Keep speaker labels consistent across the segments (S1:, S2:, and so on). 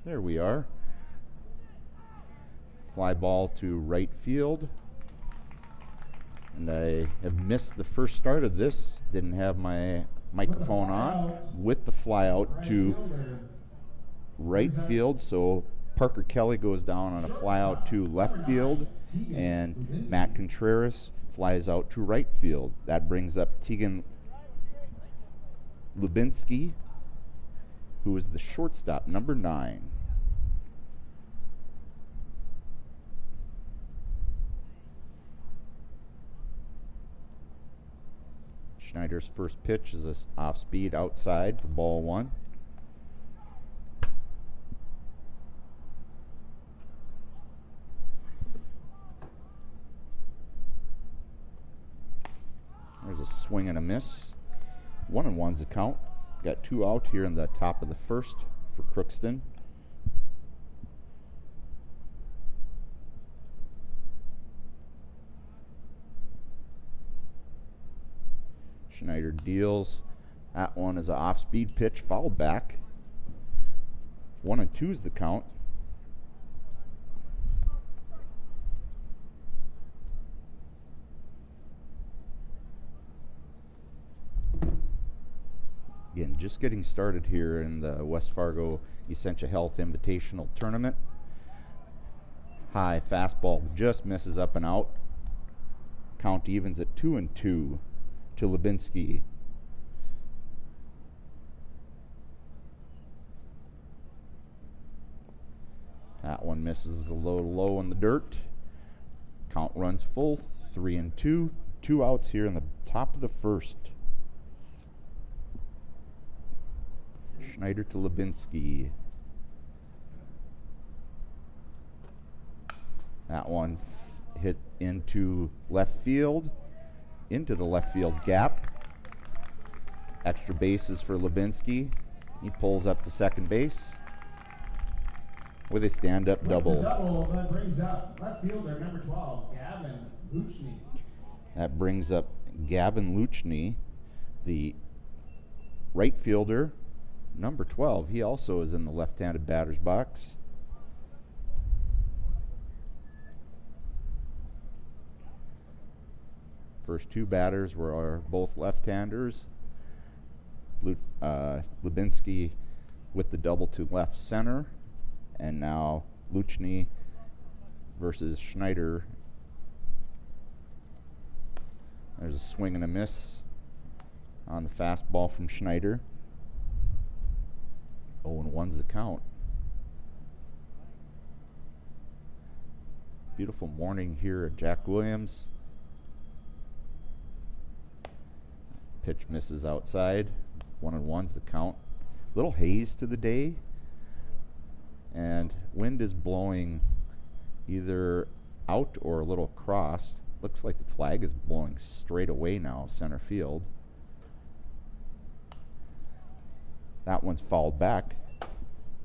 S1: There we are. Fly ball to right field. And I have missed the first start of this. Didn't have my microphone on. With the fly out to right field. So Parker Kelly goes down on a fly out to left field. And Matt Contreras flies out to right field. That brings up Tegan Lubinsky, who is the shortstop, number 9. Schneider's first pitch is this off speed outside for ball 1. There's a swing and a miss. 1-1's the count. Got 2 out here in the top of the first for Crookston. Schneider deals. That one is an off-speed pitch, fouled back. 1-2 is the count. Again, just getting started here in the West Fargo Essentia Health Invitational Tournament. High fastball just misses up and out. Count evens at 2-2 to Lubinsky. That one misses a little low in the dirt. Count runs full, 3-2. 2 outs here in the top of the first. Schneider to Lubinsky. That one hit into left field, into the left field gap. Extra bases for Lubinsky. He pulls up to second base with a stand-up double.
S2: That brings up left fielder number 12, Gavin Luchny.
S1: That brings up Gavin Luchny, the right fielder, number 12. He also is in the left-handed batter's box. First 2 batters were both left-handers. Lubinsky with the double to left center. And now Luchny versus Schneider. There's a swing and a miss on the fastball from Schneider. 0-1's the count. Beautiful morning here at Jack Williams. Pitch misses outside. 1-1's the count. Little haze to the day. And wind is blowing either out or a little across. Looks like the flag is blowing straight away now, center field. That one's fouled back.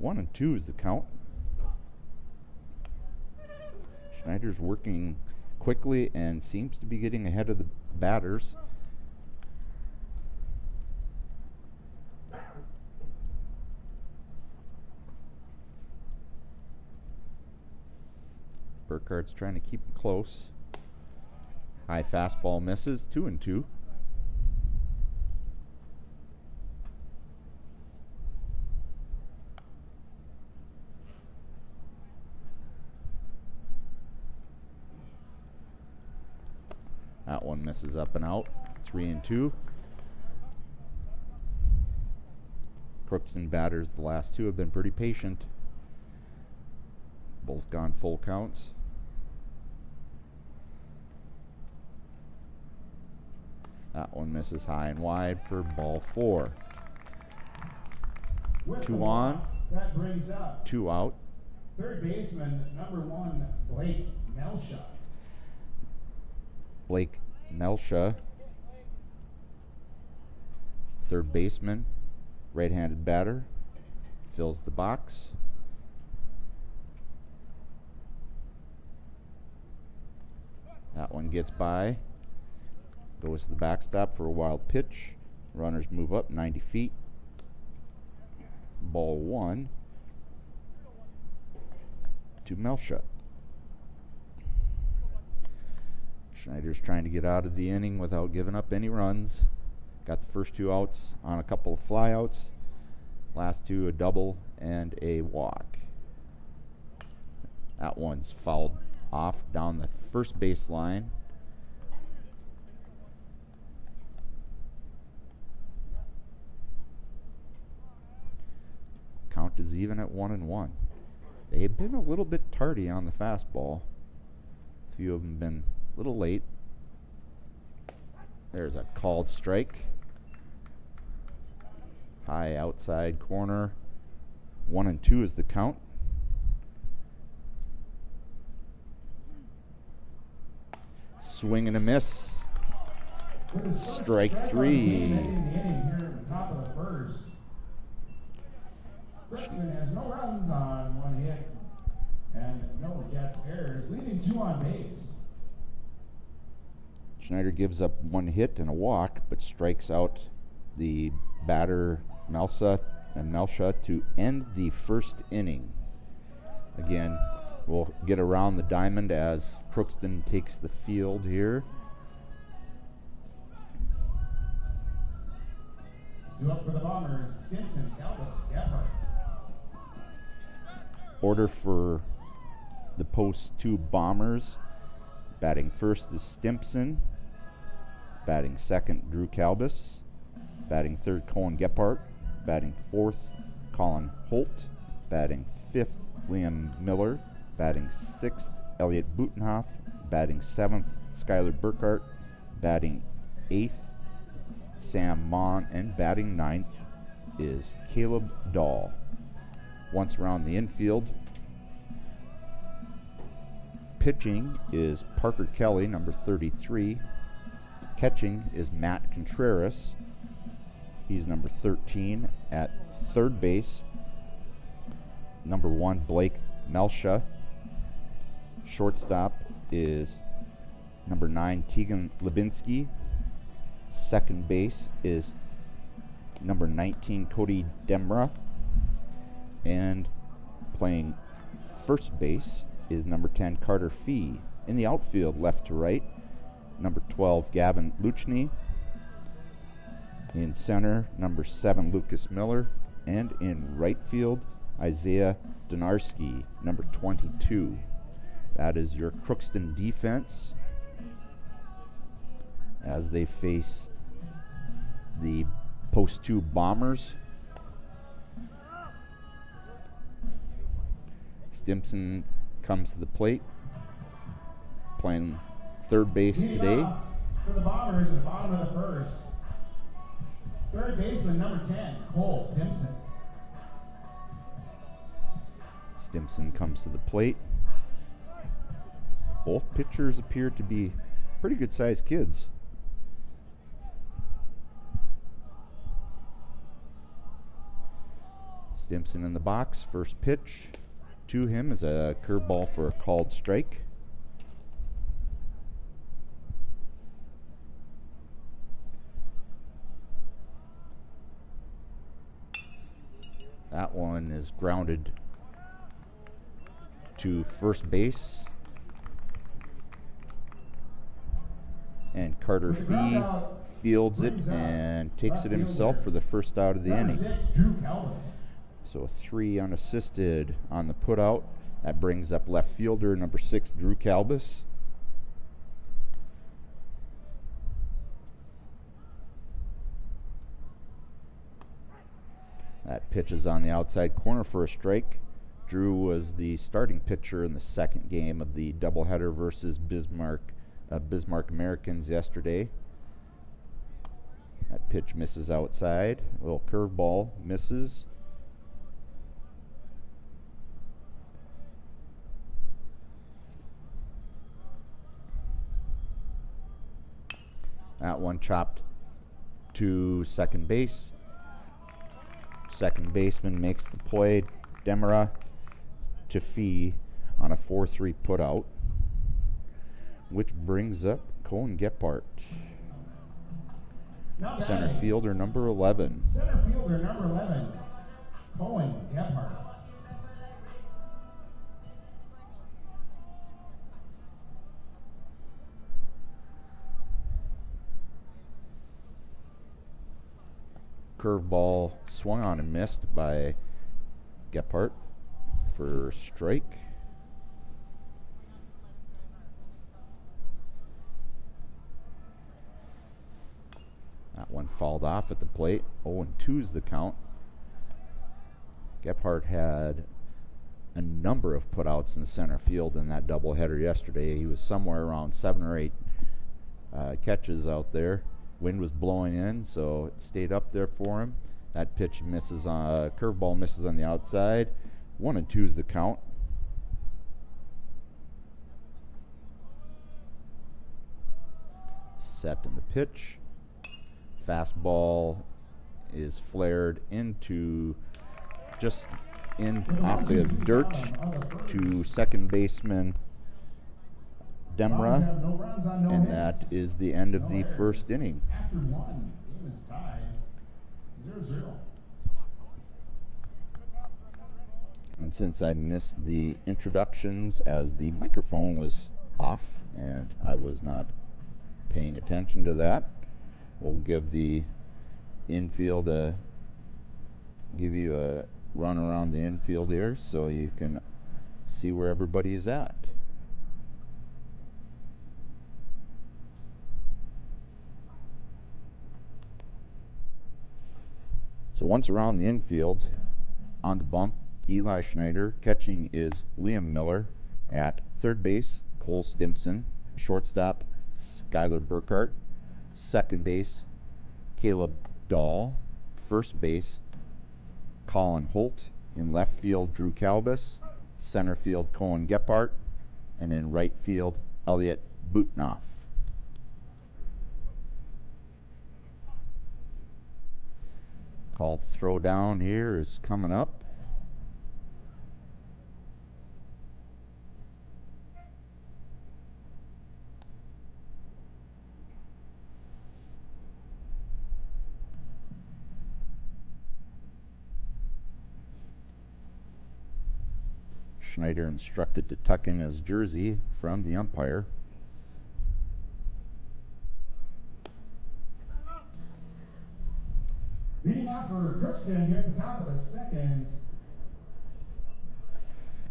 S1: 1-2 is the count. Schneider's working quickly and seems to be getting ahead of the batters. Burkhardt's trying to keep it close. High fastball misses, 2-2. That one misses up and out, 3-2. Crookston batters, the last 2 have been pretty patient. Both gone full counts. That one misses high and wide for ball 4. 2 on,
S2: that brings up
S1: 2 out.
S2: third baseman number 1, Blake Melsha.
S1: Blake Melsha, third baseman, right-handed batter, fills the box. That one gets by, goes to the backstop for a wild pitch. Runners move up 90 feet. Ball 1. to Melcha. Schneider's trying to get out of the inning without giving up any runs. Got the first 2 outs on a couple of flyouts. Last 2, a double and a walk. That one's fouled off down the first baseline. Count is even at 1-1. They've been a little bit tardy on the fastball. A few of them been a little late. There's a called strike. High outside corner. 1-2 is the count. Swing and a miss. Strike 3.
S2: Crookston has no runs on 1 hit and no Jets errors, leaving 2 on base.
S1: Schneider gives up 1 hit and a walk, but strikes out the batter Melcha to end the first inning. Again, we'll get around the diamond as Crookston takes the field here.
S2: Due up for the Bombers, Stimson, Calvis, Gephardt.
S1: Order for the post 2 Bombers. Batting first is Stimson. Batting second, Drew Calvis. Batting third, Cohen Gephardt. Batting fourth, Colin Holt. Batting fifth, Liam Miller. Batting sixth, Elliot Butenhoff. Batting seventh, Skylar Burkhart. Batting eighth, Sam Mon. And batting ninth is Caleb Dahl. Once around the infield, pitching is Parker Kelly, number 33. Catching is Matt Contreras. He's number 13. At third base, number 1, Blake Melcha. Shortstop is number 9, Tegan Lebinsky. Second base is number 19, Cody Demra. And playing first base is number 10, Carter Fee. In the outfield, left to right, number 12, Gavin Luchny. In center, number 7, Lucas Miller. And in right field, Isaiah Donarski, number 22. That is your Crookston defense as they face the post 2 Bombers. Stimson comes to the plate, playing third base today.
S2: For the Bombers at the bottom of the first, third baseman number 10, Cole Stimson.
S1: Stimson comes to the plate. Both pitchers appear to be pretty good-sized kids. Stimson in the box, first pitch to him is a curveball for a called strike. That one is grounded to first base. And Carter Fee fields it and takes it himself for the first out of the inning. So 3 unassisted on the putout. That brings up left fielder number 6, Drew Calvis. That pitch is on the outside corner for a strike. Drew was the starting pitcher in the second game of the doubleheader versus Bismarck Americans yesterday. That pitch misses outside. A little curveball misses. That one chopped to second base. Second baseman makes the play. Demera to Fee on a 4-3 putout, which brings up Cohen Gephardt, center fielder number 11.
S2: Center fielder number 11, Cohen Gephardt.
S1: curveball swung on and missed by Gephardt for strike. That one fouled off at the plate. 0-2's the count. Gephardt had a number of putouts in center field in that doubleheader yesterday. He was somewhere around 7 or 8 catches out there. Wind was blowing in, so it stayed up there for him. That pitch misses on curveball misses on the outside. 1-2's the count. Set in the pitch. Fastball is flared into just in off the dirt to second baseman Demra, and that is the end of the first inning.
S2: After one, game is tied 0-0.
S1: And since I missed the introductions as the microphone was off and I was not paying attention to that, we'll give the infield give you a run around the infield here so you can see where everybody is at. So once around the infield, on the bump, Eli Schneider. Catching is Liam Miller. At third base, Cole Stimson. Shortstop, Skylar Burkhart. Second base, Caleb Dahl. First base, Colin Holt. In left field, Drew Calbus. Center field, Cohen Gephardt. And in right field, Elliot Butnoff. Called throw down here is coming up. Schneider instructed to tuck in his jersey from the umpire.
S2: Leading off for Crookston here at the top of the second.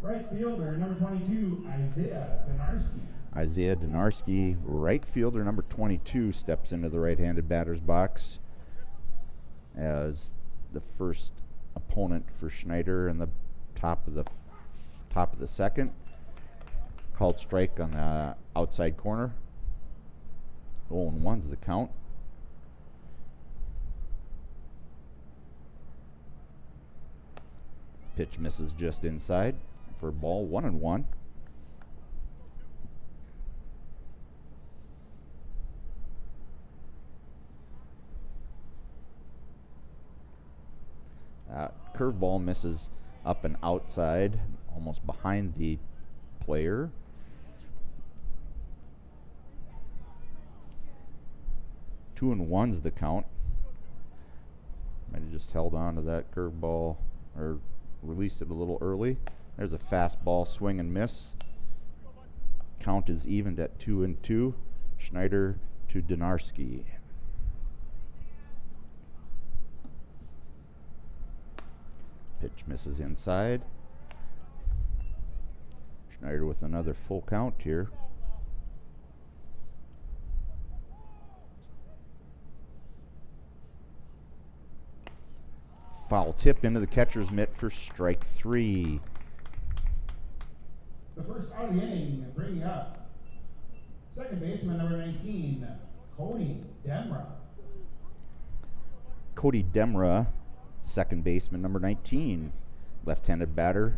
S2: Right fielder, number 22, Isaiah Donarski.
S1: Isaiah Donarski, right fielder, number 22, steps into the right-handed batter's box as the first opponent for Schneider in the top of the second. Called strike on the outside corner. 0-1's the count. Pitch misses just inside for ball 1-1. Curveball misses up and outside, almost behind the player. Two and one's the count. Might have just held on to that curveball or released it a little early. There's a fastball swing and miss. Count is evened at 2-2. Schneider to Donarski. Pitch misses inside. Schneider with another full count here. Foul tip into the catcher's mitt for strike 3.
S2: The first out of the inning, bringing up second baseman number 19, Cody Demra.
S1: Cody Demra, second baseman number 19, left-handed batter.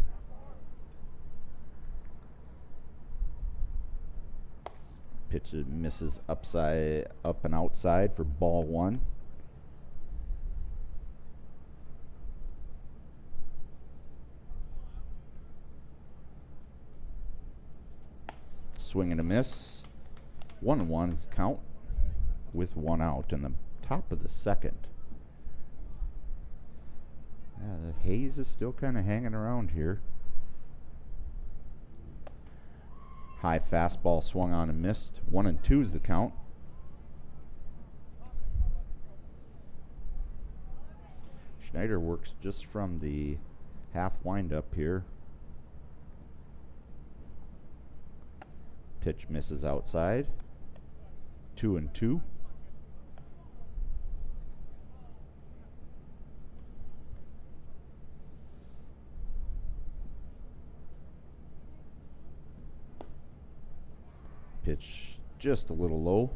S1: Pitch misses up and outside for ball 1. Swing and a miss. 1-1 is the count with 1 out in the top of the second. The haze is still kind of hanging around here. High fastball swung on and missed. 1-2 is the count. Schneider works just from the half windup here. Pitch misses outside. 2-2. Pitch just a little low.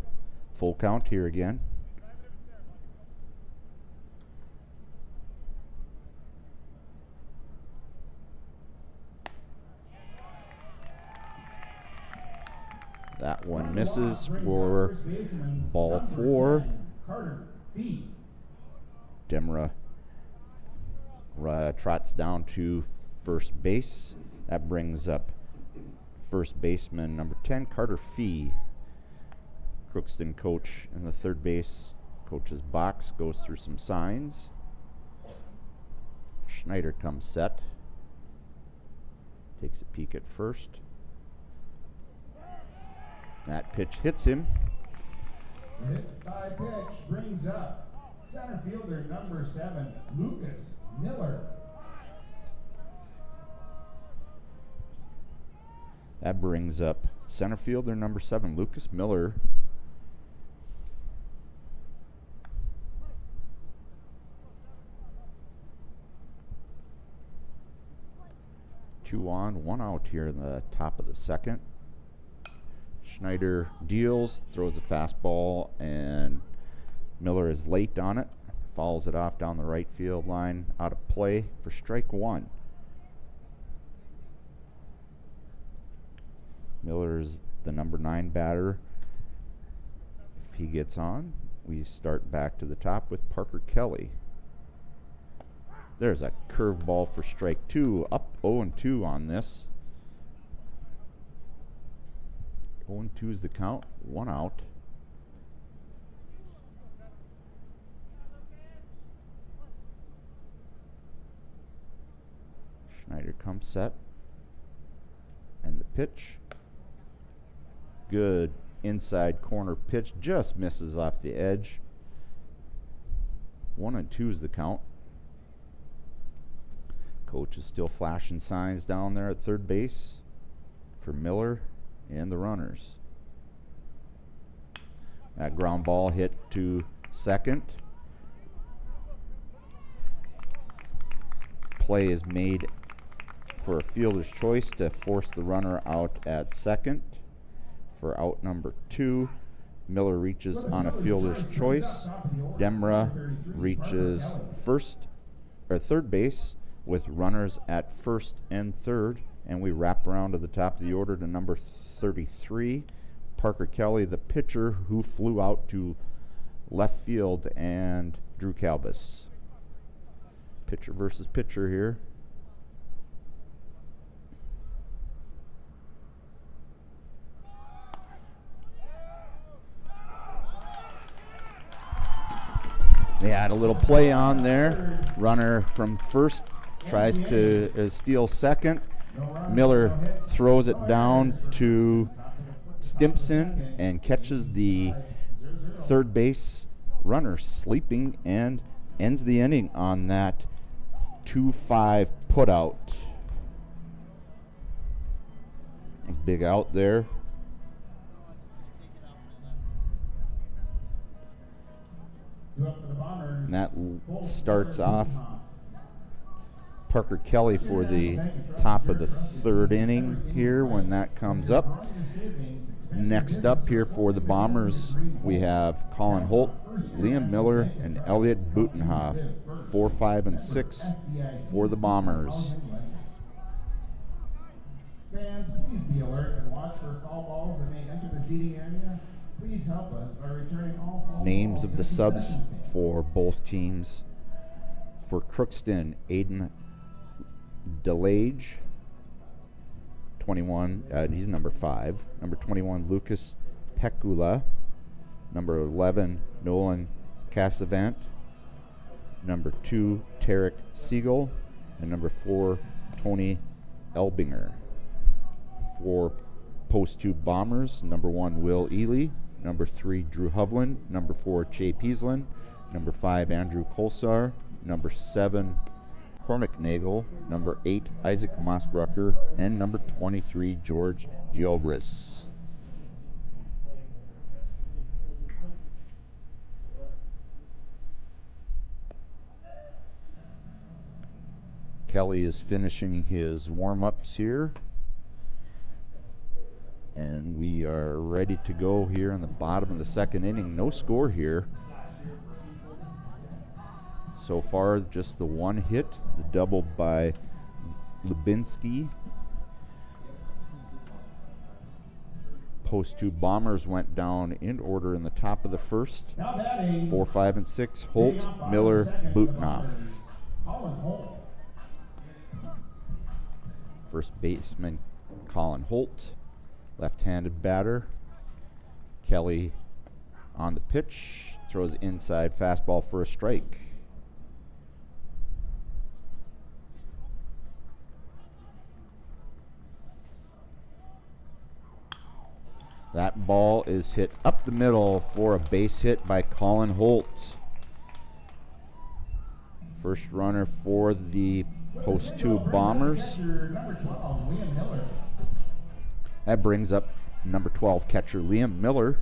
S1: Full count here again. That one misses for ball 4. Demra trots down to first base. That brings up first baseman number 10, Carter Fee. Crookston coach in the third base coach's box goes through some signs. Schneider comes set. Takes a peek at first. That pitch hits him.
S2: The hit by pitch brings up center fielder number 7, Lucas Miller.
S1: That brings up center fielder number 7, Lucas Miller. Two on, one out here in the top of the second. Schneider deals, throws a fastball, and Miller is late on it. Fouls it off down the right field line, out of play for strike 1. Miller's the number 9 batter. If he gets on, we start back to the top with Parker Kelly. There's a curveball for strike 2, up 0-2 on this. 0-2 is the count, 1 out. Schneider comes set. And the pitch. Good inside corner pitch, just misses off the edge. 1-2 is the count. Coach is still flashing signs down there at third base for Miller and the runners. That ground ball hit to second. Play is made for a fielder's choice to force the runner out at second. For out number 2, Miller reaches on a fielder's choice. Demra reaches third base with runners at first and third, and we wrap around to the top of the order to number 33, Parker Kelly, the pitcher, who flew out to left field, and Drew Calbus. Pitcher versus pitcher here. They had a little play on there. Runner from first tries to steal second. Miller throws it down to Stimpson and catches the third base runner sleeping and ends the inning on that 2-5 putout. Big out there. And that starts off Parker Kelly for the top of the third inning here when that comes up. Next up here for the Bombers, we have Colin Holt, Liam Miller, and Elliot Butenhoff. 4, 5, and 6 for the Bombers.
S2: Fans, please be alert and watch for foul balls that may enter the seating area. Please help us by returning all foul
S1: Names
S2: balls
S1: of the
S2: to
S1: subs
S2: concession
S1: for both teams. For Crookston, Aiden DeLage, 21, he's number 5. Number 21, Lucas Pekula. Number 11, Nolan Casavant. Number 2, Tarek Siegel. And number 4, Tony Elbinger. For Post 2 Bombers, number 1, Will Ely. Number 3, Drew Hovland. Number 4, Che Peaslin. Number 5, Andrew Kolsar. number 7, Cormac Nagel, number 8, Isaac Mossbrucker, and number 23, George Giobris. Kelly is finishing his warm-ups here. And we are ready to go here in the bottom of the second inning. No score here. So far, just the one hit, the double by Lubinsky. Post 2 bombers went down in order in the top of the first. 4, 5, and 6, Holt, Miller, Butenoff. First baseman, Colin Holt, left-handed batter. Kelly on the pitch, throws inside fastball for a strike. That ball is hit up the middle for a base hit by Colin Holt. First runner for the post 2 bombers. That brings up number 12 catcher Liam Miller.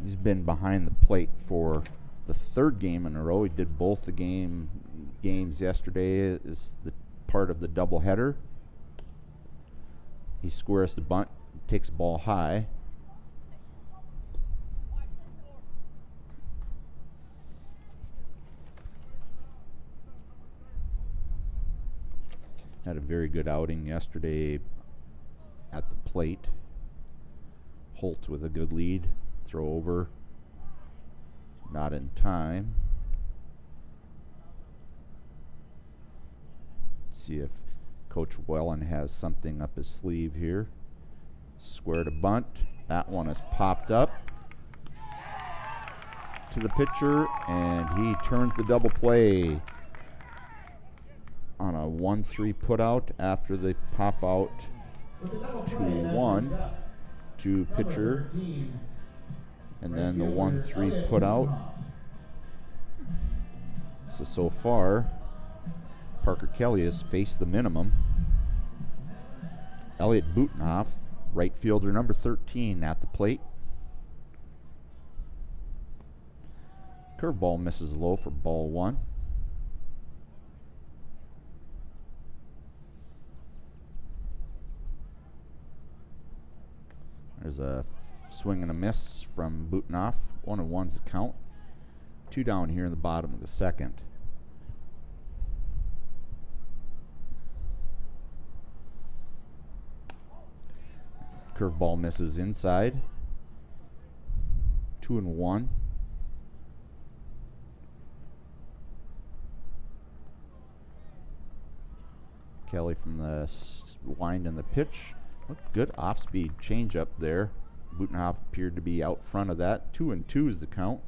S1: He's been behind the plate for the 3rd game in a row. He did both the games yesterday as the part of the doubleheader. He squares the bunt, takes the ball high. Had a very good outing yesterday at the plate. Holt with a good lead. Throw over. Not in time. Let's see if Coach Wellen has something up his sleeve here. Square to bunt. That one is popped up to the pitcher, and he turns the double play on a 1-3 put out after the pop out 2-1 to pitcher, and then the 1-3 put out. So far, Parker Kelly has faced the minimum. Elliot Butenoff, right fielder number 13 at the plate. Curveball misses low for ball 1. There's a swing and a miss from Butenoff. 1-1's the count. 2 down here in the bottom of the second. Curveball misses inside. 2-1. Kelly from the wind and the pitch. Looked good off-speed changeup there. Butenoff appeared to be out front of that. 2-2 is the count.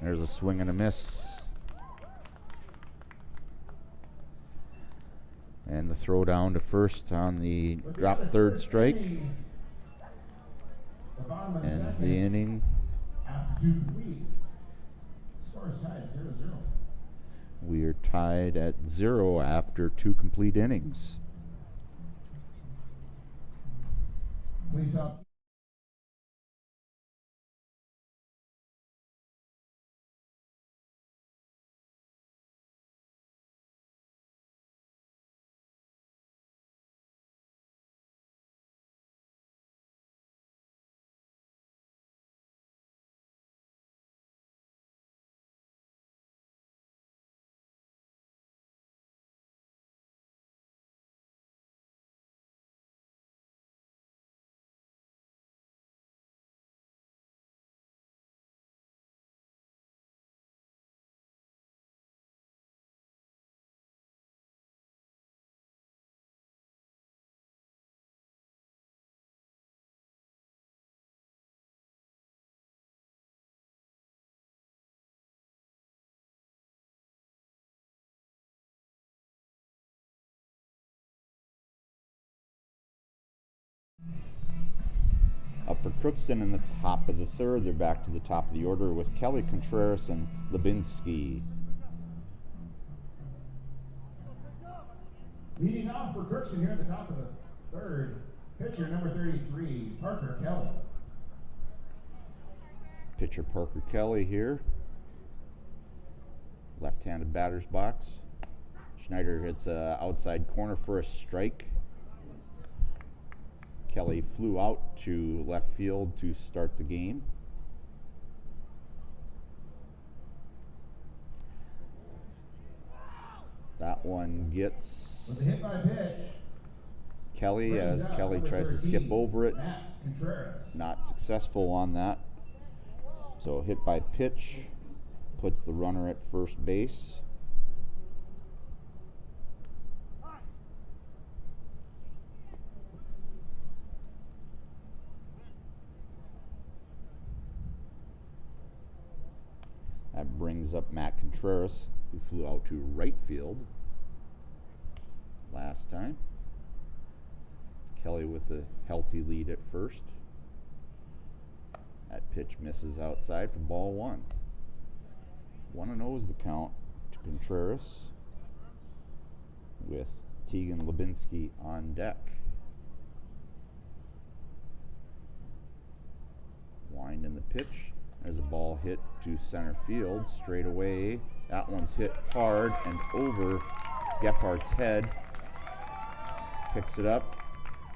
S1: There's a swing and a miss. And the throw down to first on the drop 3rd strike. Ends the inning.
S2: After 2 complete. Score is tied 0-0.
S1: We are tied at 0 after 2 complete innings.
S2: Please up.
S1: Crookston in the top of the third. They're back to the top of the order with Kelly, Contreras, and Lubinsky.
S2: Leading off for Crookston here at the top of the third, pitcher number 33, Parker Kelly.
S1: Pitcher Parker Kelly here. Left-handed batter's box. Schneider hits a outside corner for a strike. Kelly flew out to left field to start the game. That one gets
S2: Was a hit by pitch.
S1: Kelly as Kelly tries to skip over it. Not successful on that. So hit by pitch puts the runner at first base. That brings up Matt Contreras, who flew out to right field last time. Kelly with a healthy lead at first. That pitch misses outside for ball one. 1-0 is the count to Contreras with Tegan Lubinsky on deck. Wind in the pitch. There's a ball hit to center field straight away. That one's hit hard and over Gephardt's head. Picks it up.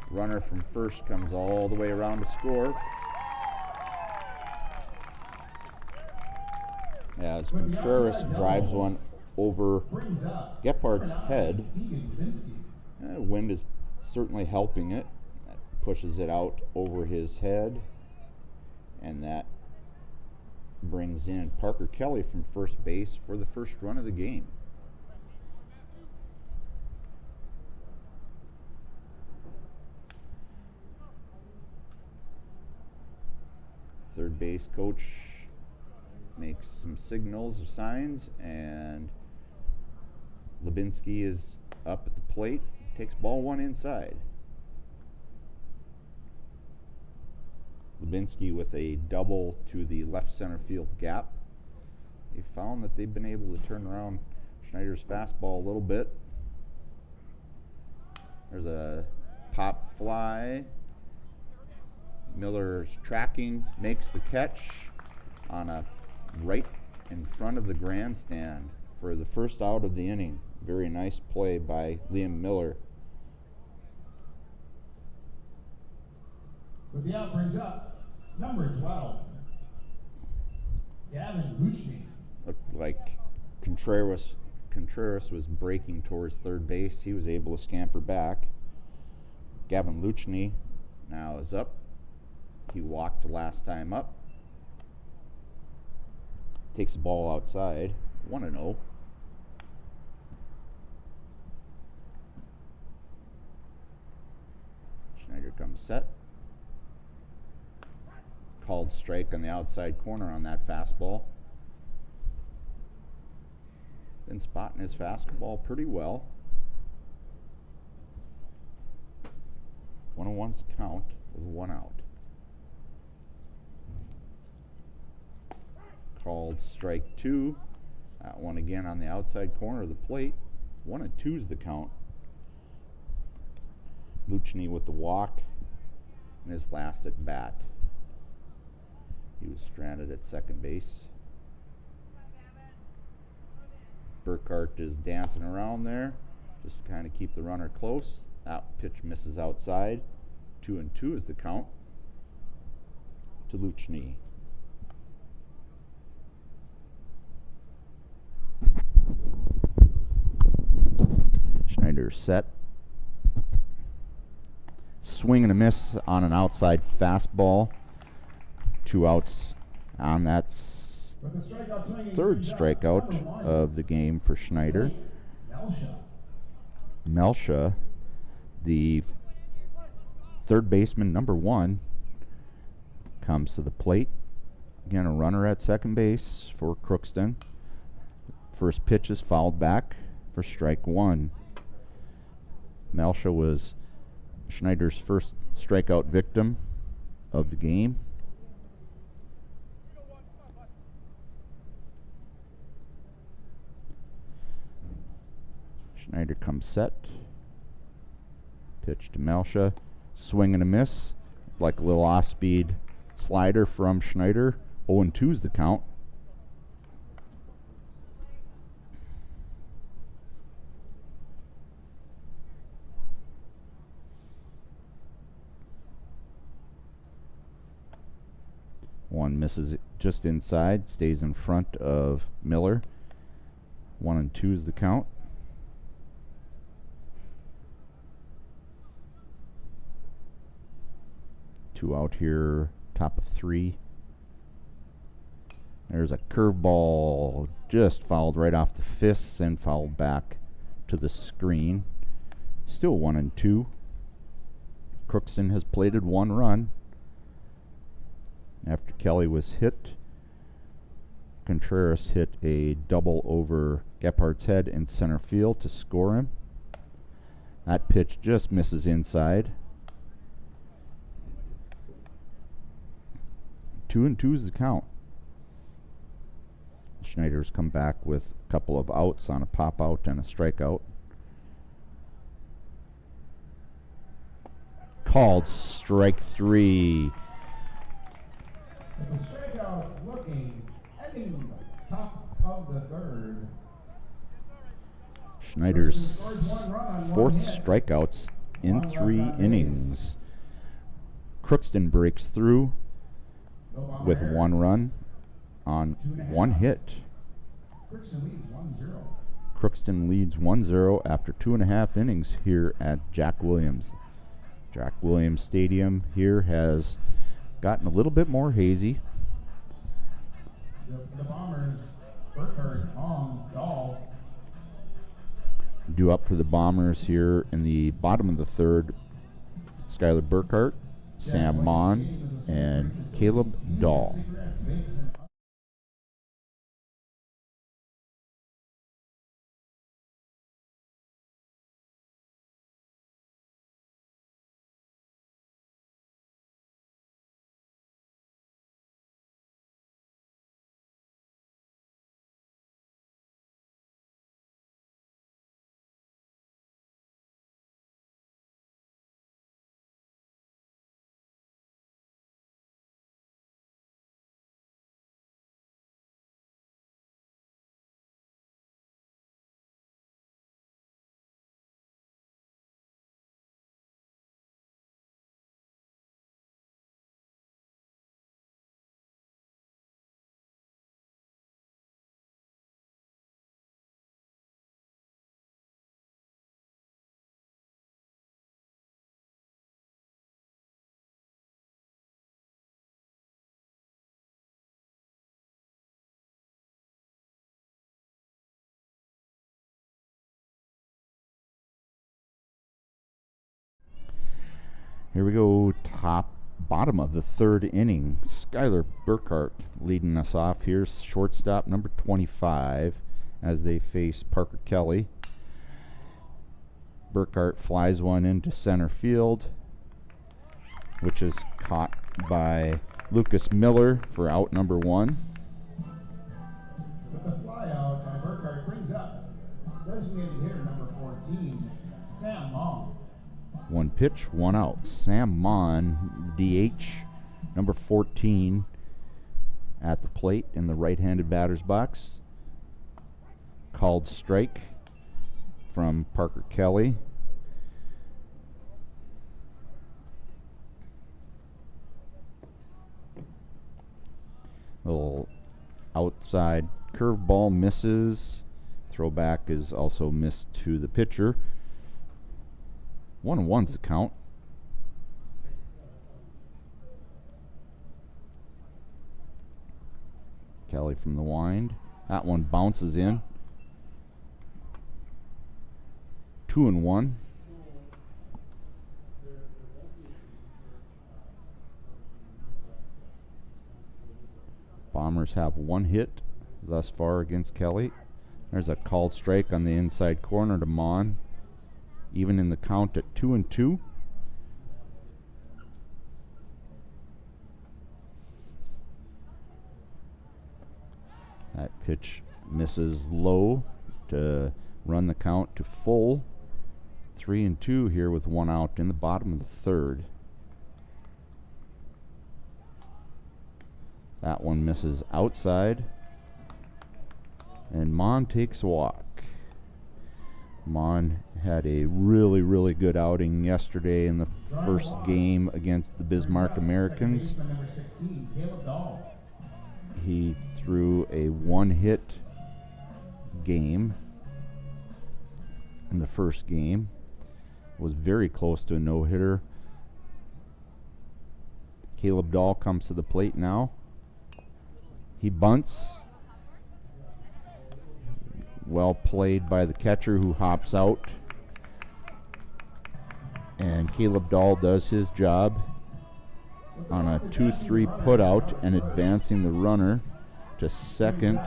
S1: Runner from first comes all the way around to score. As Contreras drives one over Gephardt's head. Wind is certainly helping it. That pushes it out over his head. And that brings in Parker Kelly from first base for the first run of the game. Third base coach makes some signals or signs, and Lubinsky is up at the plate, takes ball one inside. Lubinsky with a double to the left center field gap. They found that they've been able to turn around Schneider's fastball a little bit. There's a pop fly. Miller's tracking, makes the catch on a right in front of the grandstand for the first out of the inning. Very nice play by Liam Miller.
S2: With the out brings up number 12, Gavin Luchney.
S1: Looked like Contreras was breaking towards third base. He was able to scamper back. Gavin Luchney now is up. He walked the last time up. Takes the ball outside. 1-0. Schneider comes set. Called strike on the outside corner on that fastball. Been spotting his fastball pretty well. 1-1's the count with one out. Called strike two. That one again on the outside corner of the plate. 1-2's the count. Luchney with the walk in his last at bat. He was stranded at second base. Burkhart is dancing around there just to kind of keep the runner close. That pitch misses outside. 2-2 is the count to Luchney. Schneider set. Swing and a miss on an outside fastball. 2 outs on that third strikeout of the game for Schneider. Melsha, the third baseman, number 1, comes to the plate. Again, a runner at second base for Crookston. First pitch is fouled back for strike 1. Melsha was Schneider's first strikeout victim of the game. Schneider comes set. Pitch to Melsha. Swing and a miss. Like a little off-speed slider from Schneider. 0-2 is the count. One misses it just inside, stays in front of Miller. 1-2 is the count. Two out here, top of 3. There's a curveball, just fouled right off the fists and fouled back to the screen. Still 1-2. Crookston has plated 1 run. After Kelly was hit, Contreras hit a double over Gephardt's head in center field to score him. That pitch just misses inside. 2-2 is the count. Schneider's come back with a couple of outs on a pop out and a strikeout. Called strike 3.
S2: The strikeout looking, ending top of the 3rd.
S1: Schneider's 4th strikeouts in 3 innings. Crookston breaks through with 1 run on 1 hit. Crookston leads 1-0 after 2.5 innings here at Jack Williams. Jack Williams Stadium here has gotten a little bit more hazy.
S2: The Bombers, Burkhardt, Dahl.
S1: Due up for the Bombers here in the bottom of the 3rd, Skylar Burkhardt, Sam Mon, and Caleb Dahl. Here we go, bottom of the 3rd inning. Skylar Burkhardt leading us off here, shortstop number 25, as they face Parker Kelly. Burkhardt flies one into center field, which is caught by Lucas Miller for out number 1.
S2: With the fly out, Burkhardt brings up designated hitter number 14, Sam Long.
S1: 1 pitch, 1 out. Sam Mon, DH, number 14, at the plate in the right-handed batter's box. Called strike from Parker Kelly. Little outside curveball misses. Throwback is also missed to the pitcher. 1-1's the count. Kelly from the wind. That one bounces in. 2-1. Bombers have 1 hit thus far against Kelly. There's a called strike on the inside corner to Mon. Even in the count at 2-2. That pitch misses low to run the count to full. 3-2 here with one out in the bottom of the third. That one misses outside. And Mon takes a walk. Mon had a really, really good outing yesterday in the first game against the Bismarck Americans. He threw a one-hit game in the first game. Was very close to a no-hitter. Caleb Dahl comes to the plate now. He bunts. Well played by the catcher, who hops out. And Caleb Dahl does his job on a 2-3 putout and advancing the runner to second.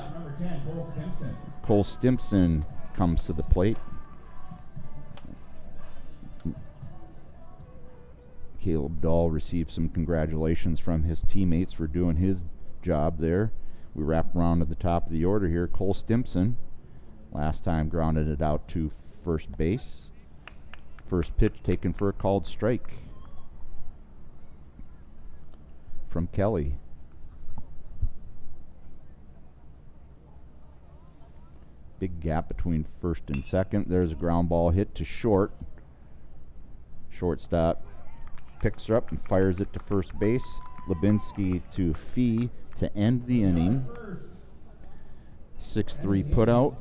S1: Cole Stimpson comes to the plate. Caleb Dahl received some congratulations from his teammates for doing his job there. We wrap around to the top of the order here. Cole Stimpson, last time grounded it out to first base. First pitch taken for a called strike from Kelly. Big gap between first and second. There's a ground ball hit to short. Shortstop picks her up and fires it to first base. Lubinsky to Fee to end the inning. 6-3 putout.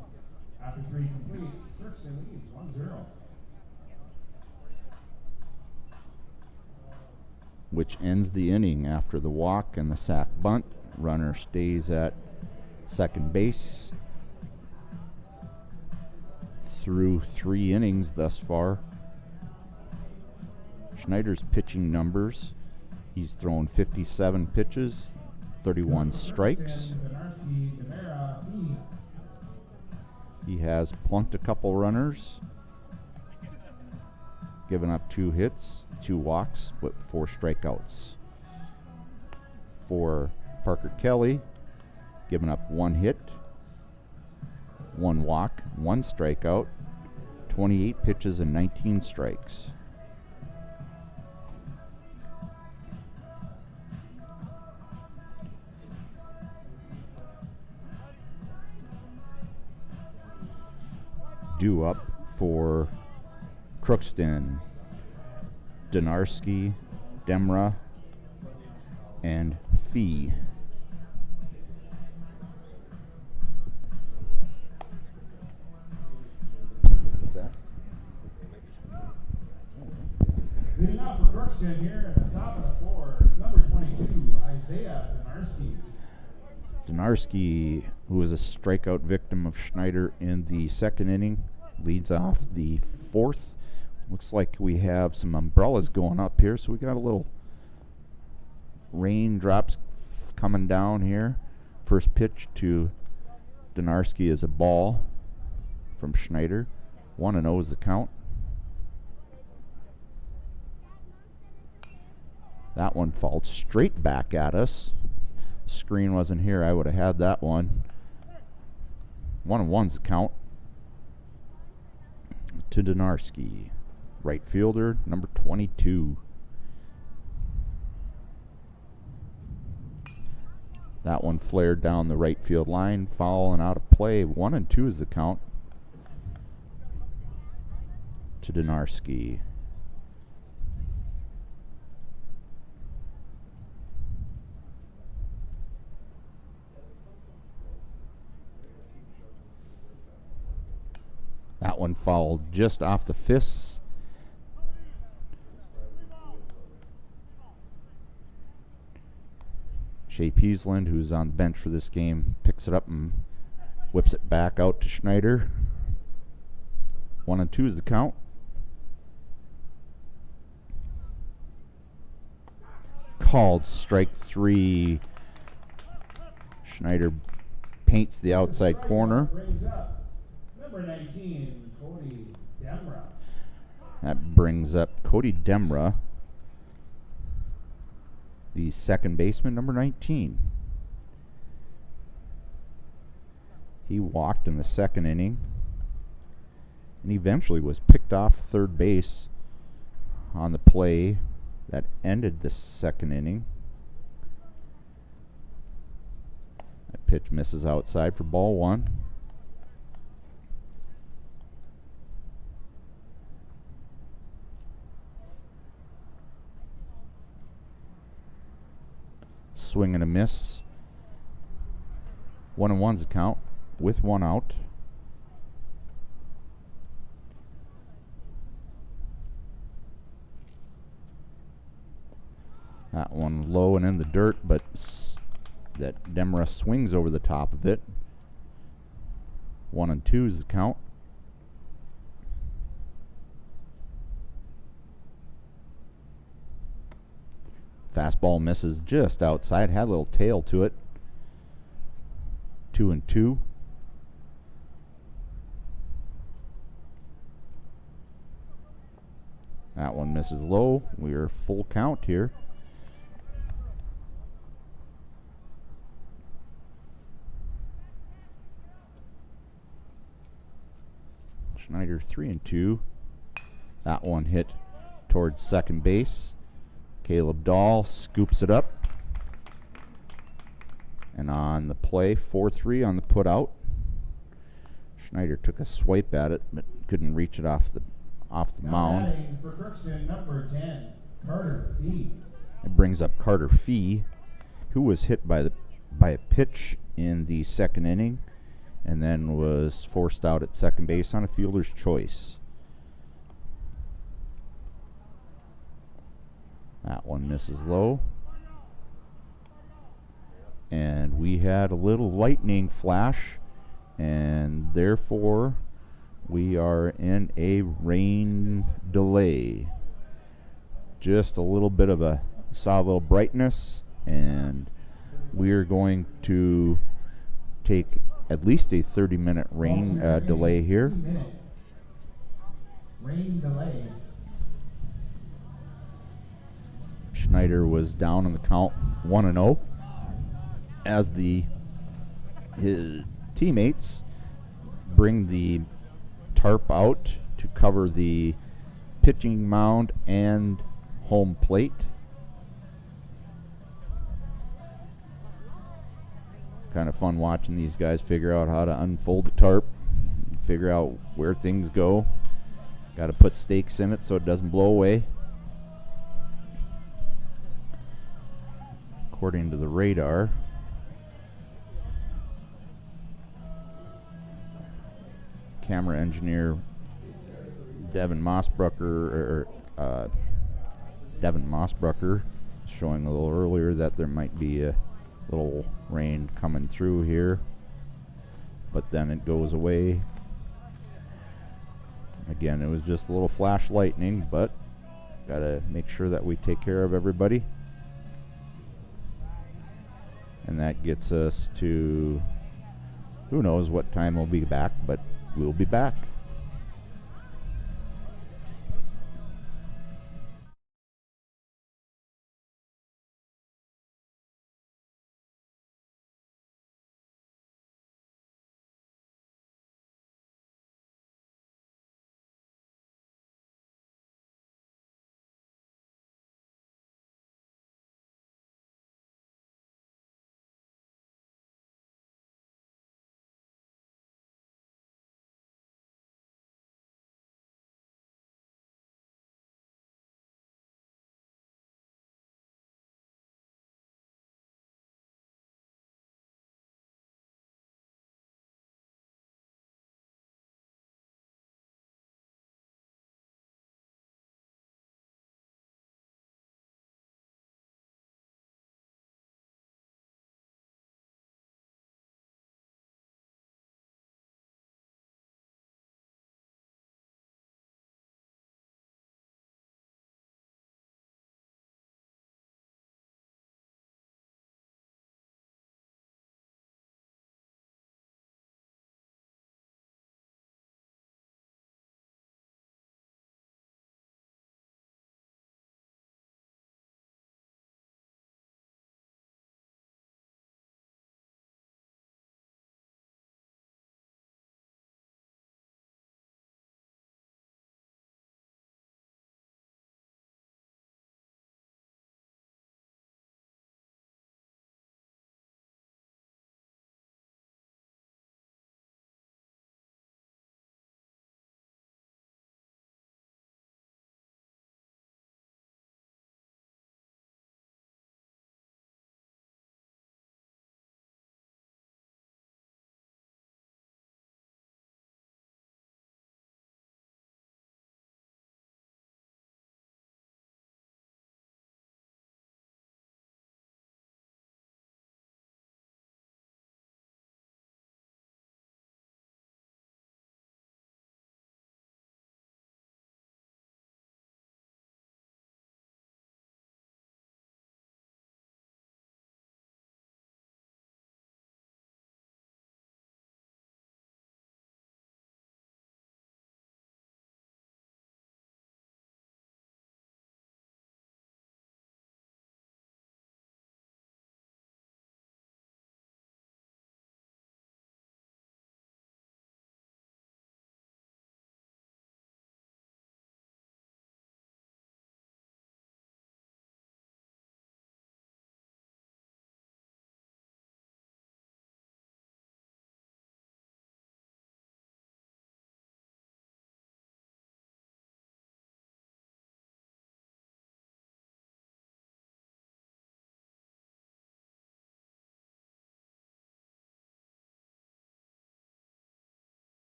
S2: After 3 complete, Crookston leads 1-0.
S1: Which ends the inning after the walk and the sac bunt. Runner stays at second base. Through 3 innings thus far. Schneider's pitching numbers: he's thrown 57 pitches, 31 strikes. He has plunked a couple runners, given up 2 hits, 2 walks, but 4 strikeouts. For Parker Kelly, given up 1 hit, 1 walk, 1 strikeout, 28 pitches and 19 strikes. Due up for Crookston: Donarski, Demra, and Fee. What's that?
S2: Leading off for Crookston here at the top of the 4, number 22, Isaiah Donarski.
S1: Donarski, who was a strikeout victim of Schneider in the second inning, leads off the 4th. Looks like we have some umbrellas going up here, so we got a little raindrops coming down here. First pitch to Donarski is a ball from Schneider. 1-0 is the count. That one falls straight back at us. The screen wasn't here, I would have had that one. 1-1's the count to Donarski, right fielder, number 22. That one flared down the right field line, foul and out of play. 1-2 is the count to Donarski. That one fouled just off the fists. Shea Peasland, who's on the bench for this game, picks it up and whips it back out to Schneider. 1-2 is the count. Called strike 3. Schneider paints the outside corner.
S2: Number 19, Cody Demra.
S1: That brings up Cody Demra, the second baseman, number 19. He walked in the second inning and eventually was picked off third base on the play that ended the second inning. That pitch misses outside for ball one. Swing and a miss. 1-1's the count with one out. That one low and in the dirt, but that Demra swings over the top of it. 1-2 is the count. Fastball misses just outside, had a little tail to it. 2-2. That one misses low. We're full count here. Schneider 3-2. That one hit towards second base. Caleb Dahl scoops it up. And on the play, 4-3 on the put out. Schneider took a swipe at it, but couldn't reach it off the mound.
S2: Batting for Crookston, number 10, Carter Fee.
S1: It brings up Carter Fee, who was hit by a pitch in the second inning, and then was forced out at second base on a fielder's choice. That one misses low. And we had a little lightning flash, and therefore we are in a rain delay. Just a little bit of saw a little brightness, and we're going to take at least a 30-minute rain delay here.
S2: Rain delay.
S1: Schneider was down on the count 1-0 as his teammates bring the tarp out to cover the pitching mound and home plate. It's kind of fun watching these guys figure out how to unfold the tarp, figure out where things go. Got to put stakes in it so it doesn't blow away. According to the radar, camera engineer Devin Mossbrucker showing a little earlier that there might be a little rain coming through here, but then it goes away. Again, it was just a little flash lightning, but gotta make sure that we take care of everybody. And that gets us to who knows what time we'll be back, but we'll be back.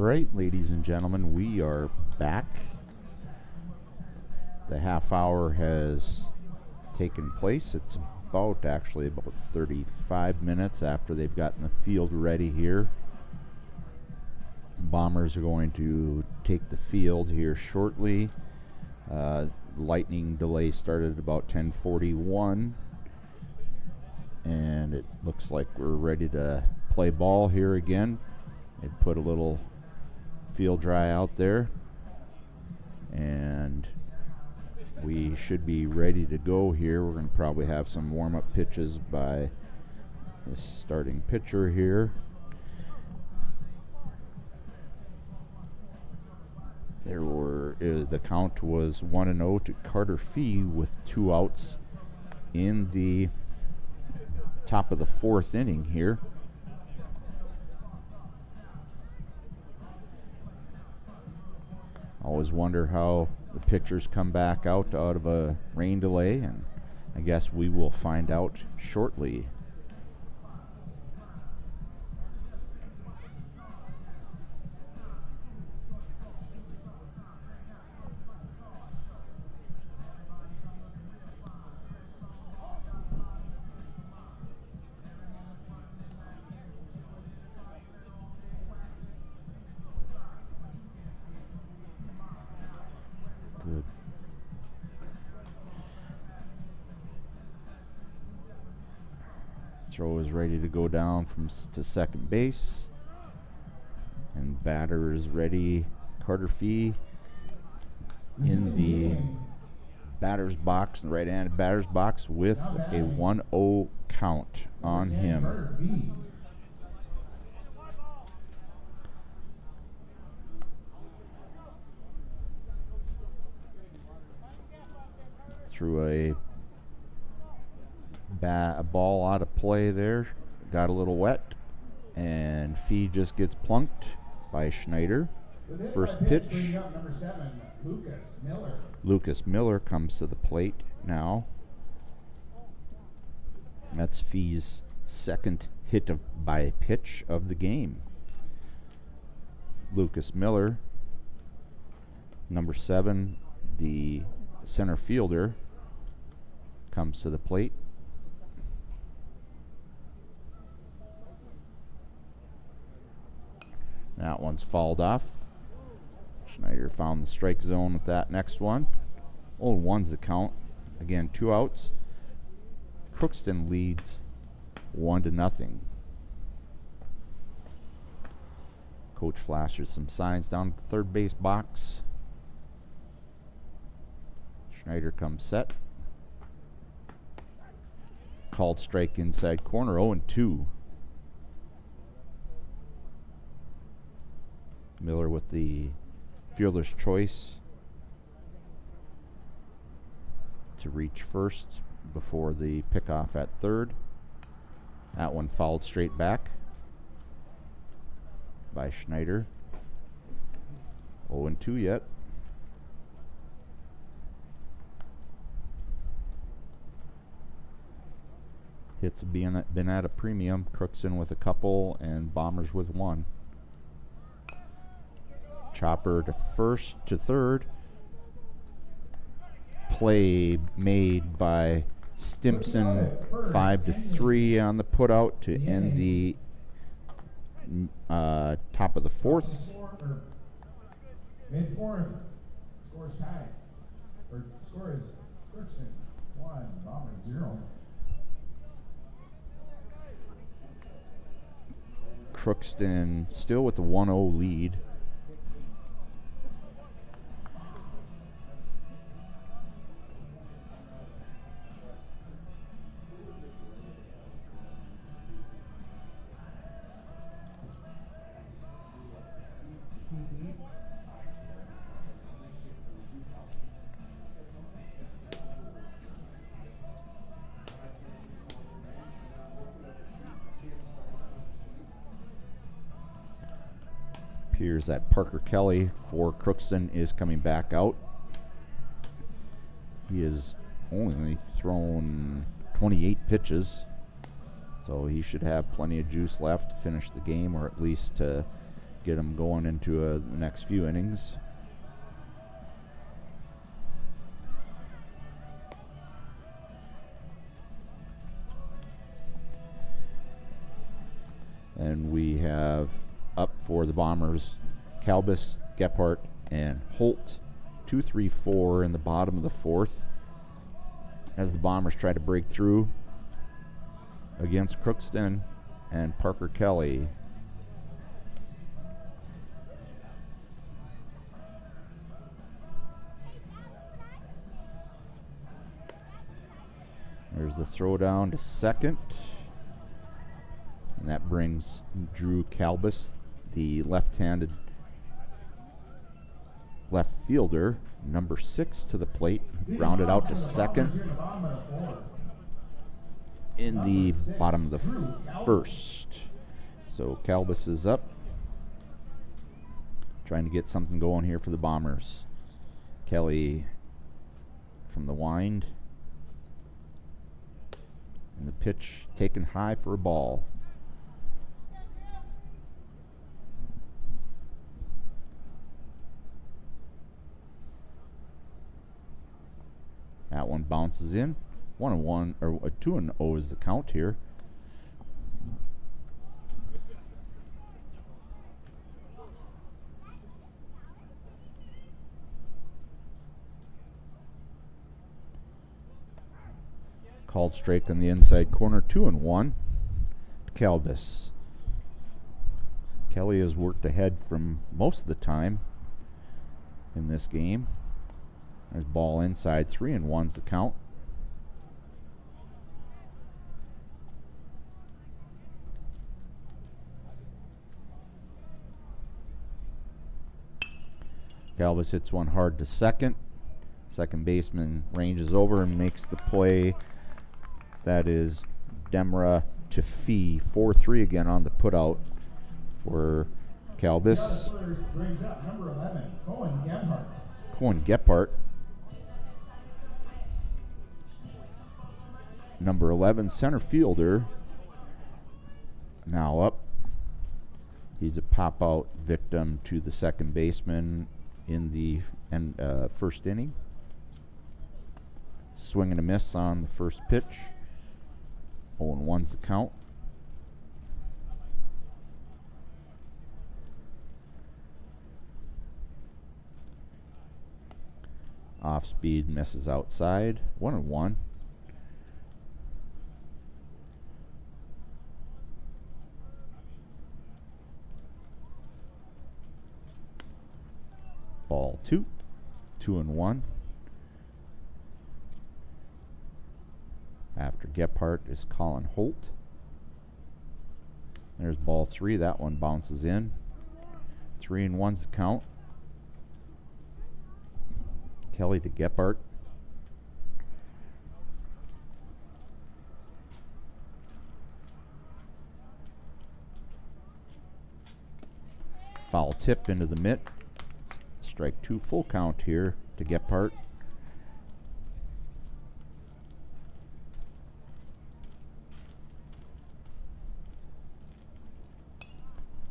S1: right, ladies and gentlemen, we are back. The half hour has taken place. It's about 35 minutes after they've gotten the field ready here. Bombers are going to take the field here shortly. Lightning delay started about 10:41, and it looks like we're ready to play ball here again. They put a little field dry out there, and we should be ready to go here. We're going to probably have some warm-up pitches by the starting pitcher here. The count was 1-0 to Carter Fee with 2 outs in the top of the 4th inning here. Always wonder how the pitchers come back out of a rain delay, and I guess we will find out shortly. Good. Throw is ready to go down to second base, and batter is ready. Carter Fee in the batter's box, the right-handed batter's box, with a 1-0 count on him. Threw a ball out of play there, got a little wet, and Fee just gets plunked by Schneider. First pitch.
S2: Number 7, Lucas Miller.
S1: Lucas Miller comes to the plate now. That's Fee's second hit by pitch of the game. Lucas Miller, number 7, the center fielder, comes to the plate. That one's fouled off. Schneider found the strike zone with that next one. 0-1's the count. Again, 2 outs. Crookston leads 1-0. Coach flashes some signs down at the third base box. Schneider comes set. Called strike inside corner, 0-2. Miller with the fielder's choice to reach first before the pickoff at third. That one fouled straight back by Schneider. 0-2 yet. Hits been at a premium. Crookston with a couple and Bombers with 1. Chopper to third. Play made by Stimpson, 5-3 on the putout to end the top of the 4th.
S2: Mid-4th, score's tied. Score is Crookston 1, Bombers 0.
S1: Crookston still with the 1-0 lead. Appears that Parker Kelly for Crookston is coming back out. He has only thrown 28 pitches, so he should have plenty of juice left to finish the game, or at least to get them going into the next few innings. And we have up for the Bombers Kalbus, Gephardt, and Holt. 2-3-4 in the bottom of the fourth as the Bombers try to break through against Crookston and Parker Kelly. There's the throw down to second. And that brings Drew Kalbus, the left-handed left fielder, number 6, to the plate. Grounded out to second in the bottom of the first. So Kalbus is up, trying to get something going here for the Bombers. Kelly from the wind. And the pitch taken high for a ball. That one bounces in. 1-1 or 2-0 is the count here. Called strike on the inside corner. 2-1. Kalbus. Kelly has worked ahead from most of the time in this game. There's ball inside. 3-1's the count. Kalbus hits one hard to second. Second baseman ranges over and makes the play. That is Demra to Fee. 4-3 again on the putout for Kalbus.
S2: Brings up number 11,
S1: Cohen Gephardt. Number 11, center fielder, now up. He's a pop-out victim to the second baseman in the first inning. Swing and a miss on the first pitch. 0-1's the count. Off speed, misses outside. 1-1. Ball 2. 2-1. After Gephardt is Colin Holt. There's ball 3. That one bounces in. 3-1's the count. Kelly to Gephardt. Foul tip into the mitt. Strike 2, full count here to Gephardt.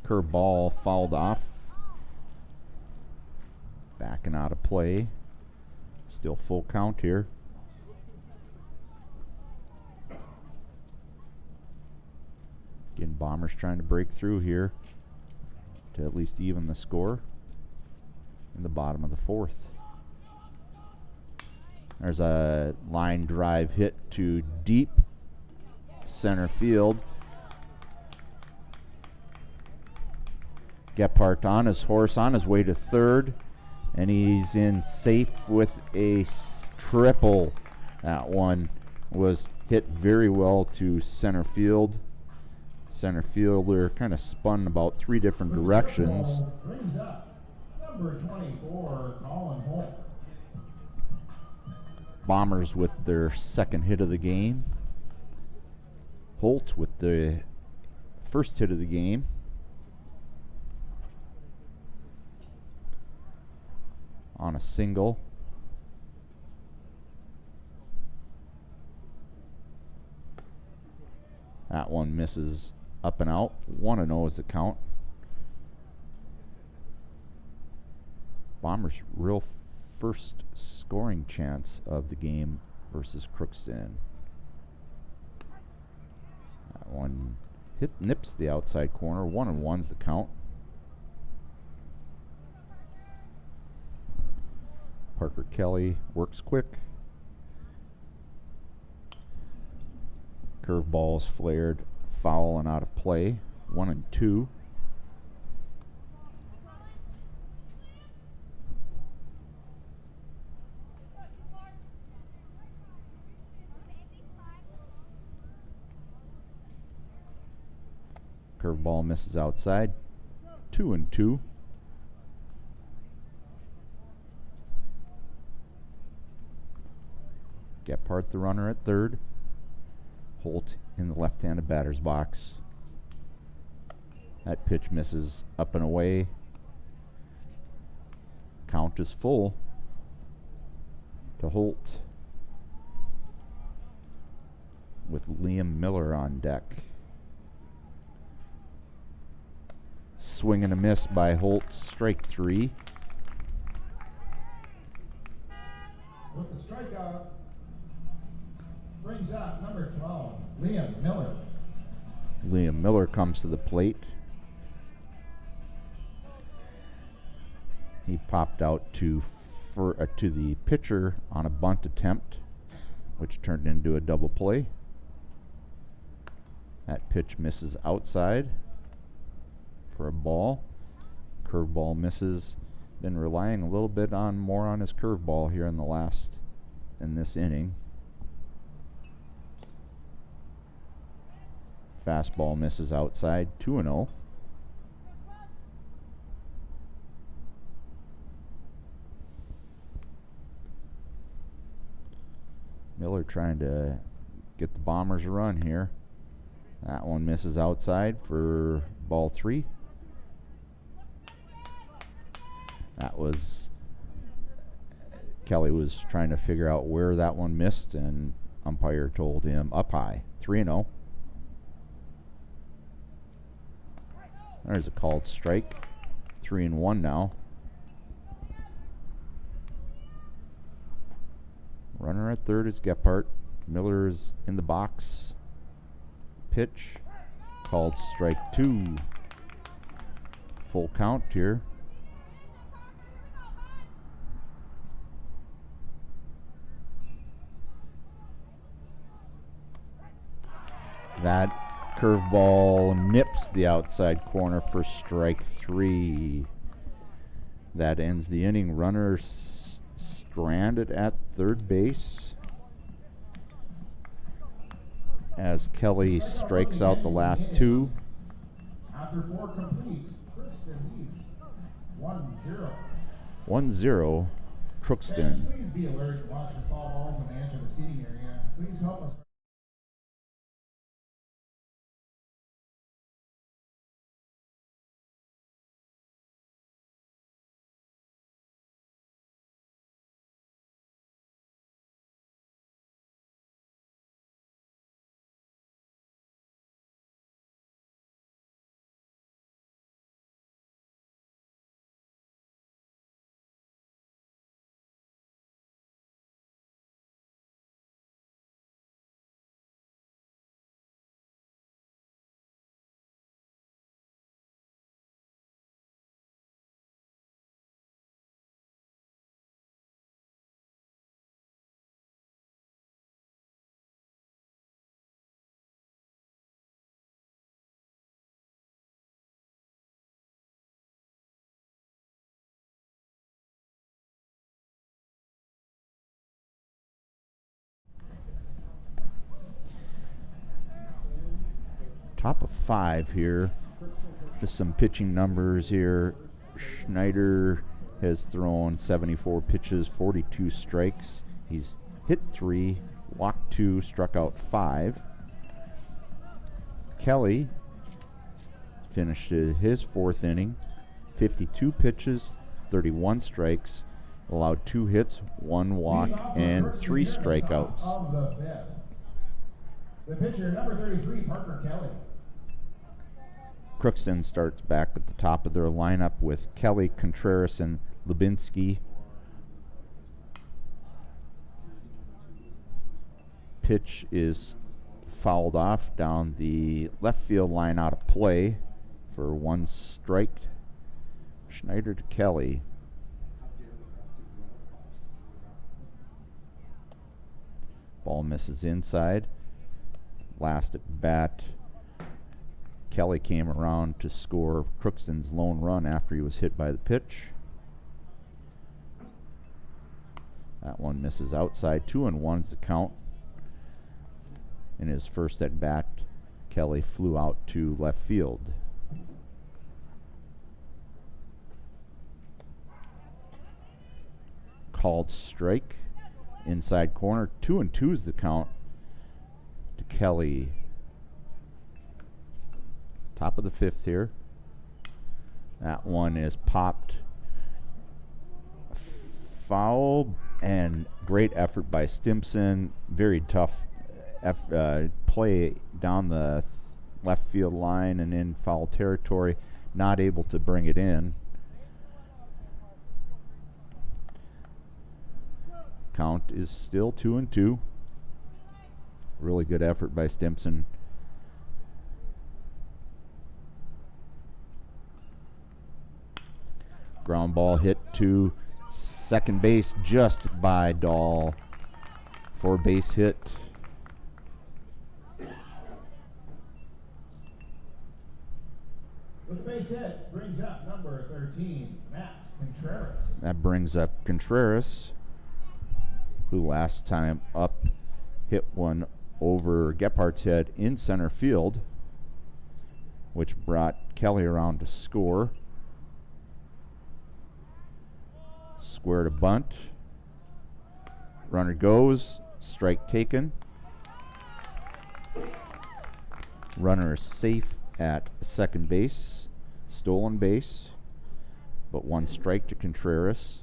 S1: Curveball fouled off. Backing out of play. Still full count here. Again, Bombers trying to break through here to at least even the score in the bottom of the fourth. There's a line drive hit to deep center field. Gephardt on his horse, on his way to third, and he's in safe with a triple. That one was hit very well to center field. Center fielder kind of spun about 3 different directions.
S2: Brings up number 24, Colin Holt.
S1: Bombers with their second hit of the game. Holt with the first hit of the game. On a single. That one misses up and out. 1-0 is the count. Bombers' real first scoring chance of the game versus Crookston. That one nips the outside corner. 1-1's the count. Parker Kelly works quick. Curveball's flared, foul and out of play. 1-2. Curveball misses outside. 2-2. Gephardt the runner at third. Holt in the left-handed batter's box. That pitch misses up and away. Count is full to Holt with Liam Miller on deck. Swing and a miss by Holt, strike 3.
S2: With the strikeout, brings up number 12, Liam Miller.
S1: Liam Miller comes to the plate. He popped out to the pitcher on a bunt attempt, which turned into a double play. That pitch misses outside for a ball. Curveball misses. Been relying a little bit more on his curveball here in this inning. Fastball misses outside. 2-0. Miller trying to get the Bombers a run here. That one misses outside for ball 3. That was Kelly was trying to figure out where that one missed, and umpire told him up high. 3-0. There's a called strike. 3-1 now. Runner at third is Gephardt. Miller is in the box. Pitch. Called strike 2. Full count here. That curveball nips the outside corner for strike 3. That ends the inning. Runner stranded at third base as Kelly strikes out the last 2.
S2: After 4 complete, Crookston leads 1-0.
S1: 1-0, Crookston.
S2: Please be alert and watch for foul balls when they enter the seating area. Please help us.
S1: Top of 5 here. Just some pitching numbers here. Schneider has thrown 74 pitches, 42 strikes. He's hit 3, walked 2, struck out 5. Kelly finished his 4th inning, 52 pitches, 31 strikes, allowed 2 hits, 1 walk, and 3 strikeouts.
S2: The pitcher, number 33, Parker Kelly.
S1: Crookston starts back at the top of their lineup with Kelly, Contreras, and Lubinsky. Pitch is fouled off down the left field line, out of play for 1 strike. Schneider to Kelly. Ball misses inside. Last at bat, Kelly came around to score Crookston's lone run after he was hit by the pitch. That one misses outside. 2-1's the count. In his first at bat, Kelly flew out to left field. Called strike. Inside corner. 2-2's the count to Kelly. Top of the 5th here. That one is popped. Foul, and great effort by Stimson. Very tough play down the left field line and in foul territory. Not able to bring it in. Count is still 2-2. Really good effort by Stimson. Ground ball hit to second base just by Dahl for base hit.
S2: With the base hit, brings up number 13, Matt Contreras.
S1: That brings up Contreras, who last time up hit one over Gephardt's head in center field, which brought Kelly around to score. Square to bunt. Runner goes. Strike taken. Runner is safe at second base. Stolen base. But 1 strike to Contreras.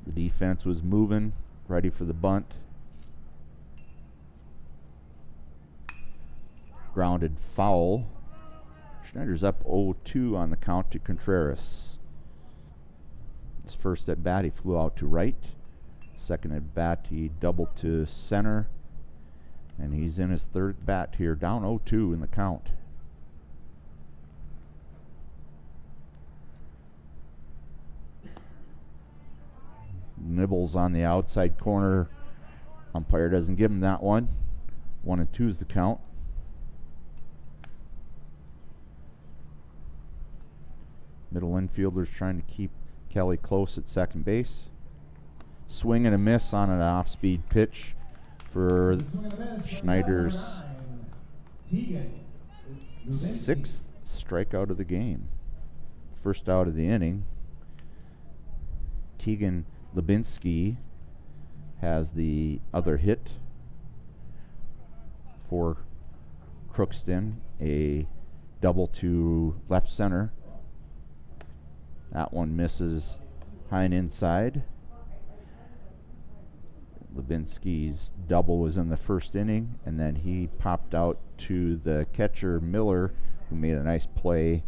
S1: The defense was moving, ready for the bunt. Grounded foul. Schneider's up 0-2 on the count to Contreras. His first at bat, he flew out to right. Second at bat, he doubled to center. And he's in his third bat here, down 0-2 in the count. Nibbles on the outside corner. Umpire doesn't give him that one. 1-2's the count. Middle infielder's trying to keep Kelly close at second base. Swing and a miss on an off-speed pitch for Schneider's 6th strikeout of the game. First out of the inning. Tegan Lubinsky has the other hit for Crookston, a double to left center. That one misses high and inside. Lubinsky's double was in the first inning, and then he popped out to the catcher Miller, who made a nice play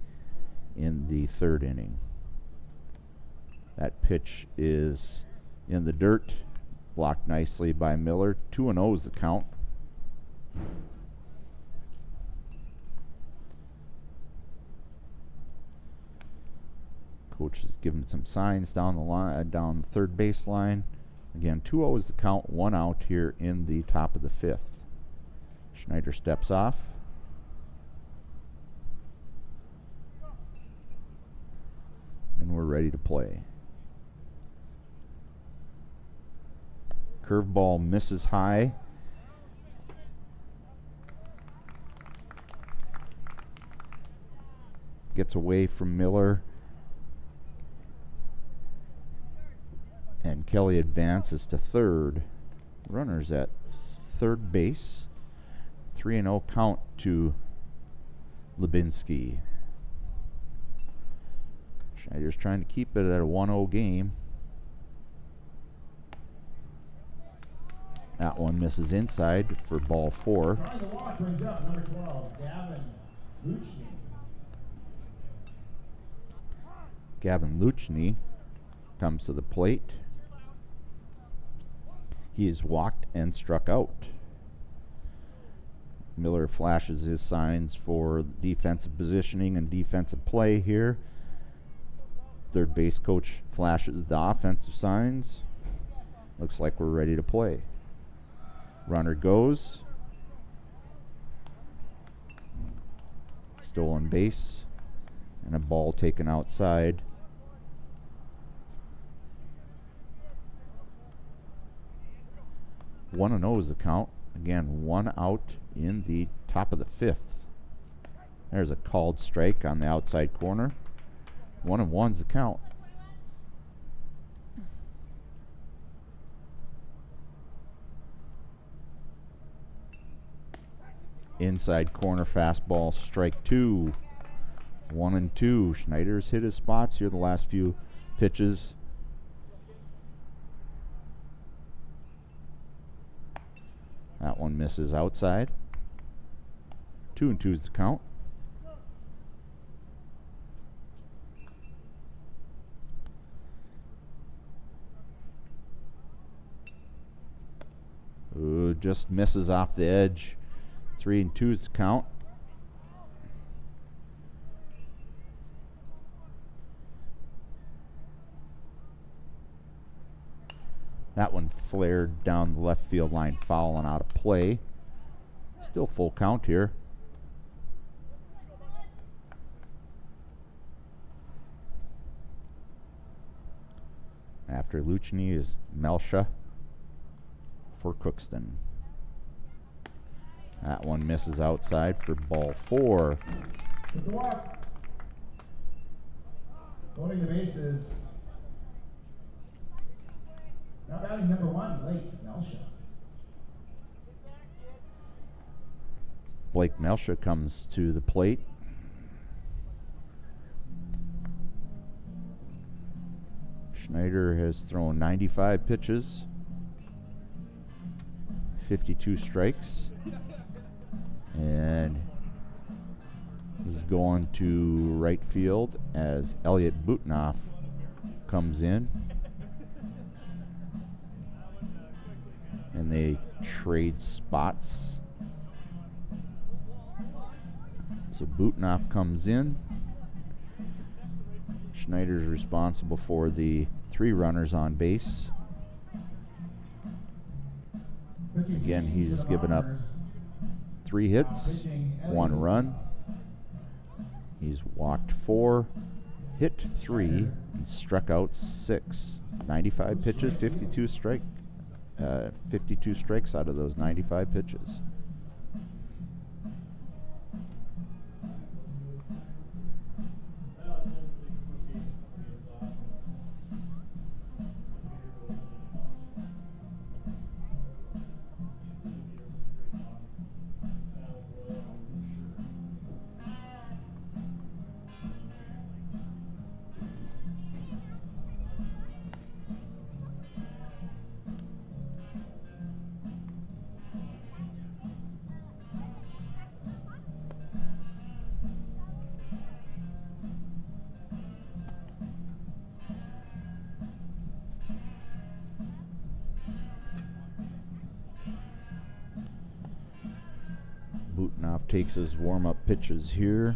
S1: in the 3rd inning. That pitch is in the dirt, blocked nicely by Miller. 2-0 is the count. Coach is giving some signs down the line, down the third base line. Again, 2-0 is the count, 1 out here in the top of the 5th. Schneider steps off. And we're ready to play. Curveball misses high. Gets away from Miller. And Kelly advances to third. Runners at third base. 3-0 count to Lubinsky. Schneider's trying to keep it at a 1-0 game. That one misses inside for ball 4.
S2: Trying the walk brings up number 12, Gavin Luchney.
S1: Gavin Luchney comes to the plate. He is walked and struck out. Miller flashes his signs for defensive positioning and defensive play here. Third base coach flashes the offensive signs. Looks like we're ready to play. Runner goes. Stolen base. And a ball taken outside. One and 0 is the count. Again, 1 out in the top of the 5th. There's a called strike on the outside corner. 1-1's the count. Inside corner fastball, strike 2. 1-2. Schneider's hit his spots here the last few pitches. That one misses outside. 2-2 is the count. Ooh, just misses off the edge. 3-2 is the count. That one flared down the left field line, fouling out of play. Still full count here. After Luchney is Melsha for Crookston. That one misses outside for ball 4.
S2: With the walk. Loading the bases. Now batting number 1, Blake Melsha.
S1: Blake Melsha comes to the plate. Schneider has thrown 95 pitches, 52 strikes, and he's going to right field as Elliot Butnoff comes in. And they trade spots. So Butnoff comes in. Schneider's responsible for the 3 runners on base. Again, he's given up 3 hits, 1 run. He's walked 4, hit 3, and struck out 6. 95 pitches, 52 strikes. 52 strikes out of those 95 pitches. Butnoff takes his warm-up pitches here.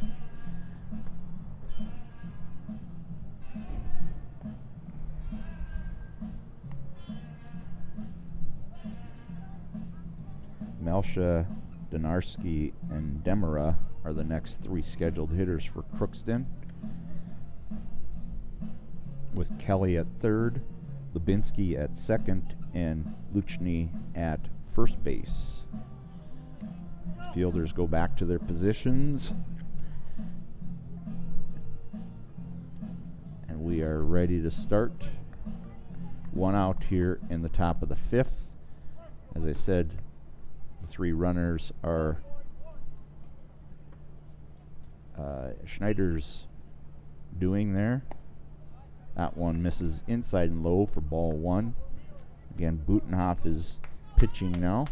S1: Melsha, Donarski, and Demera are the next 3 scheduled hitters for Crookston, with Kelly at 3rd, Lubinsky at 2nd, and Luchney at first base. Fielders go back to their positions. And we are ready to start. 1 out here in the top of the 5th. As I said, the 3 runners are Schneider's doing there. That one misses inside and low for ball 1. Again, Butenhoff is pitching now,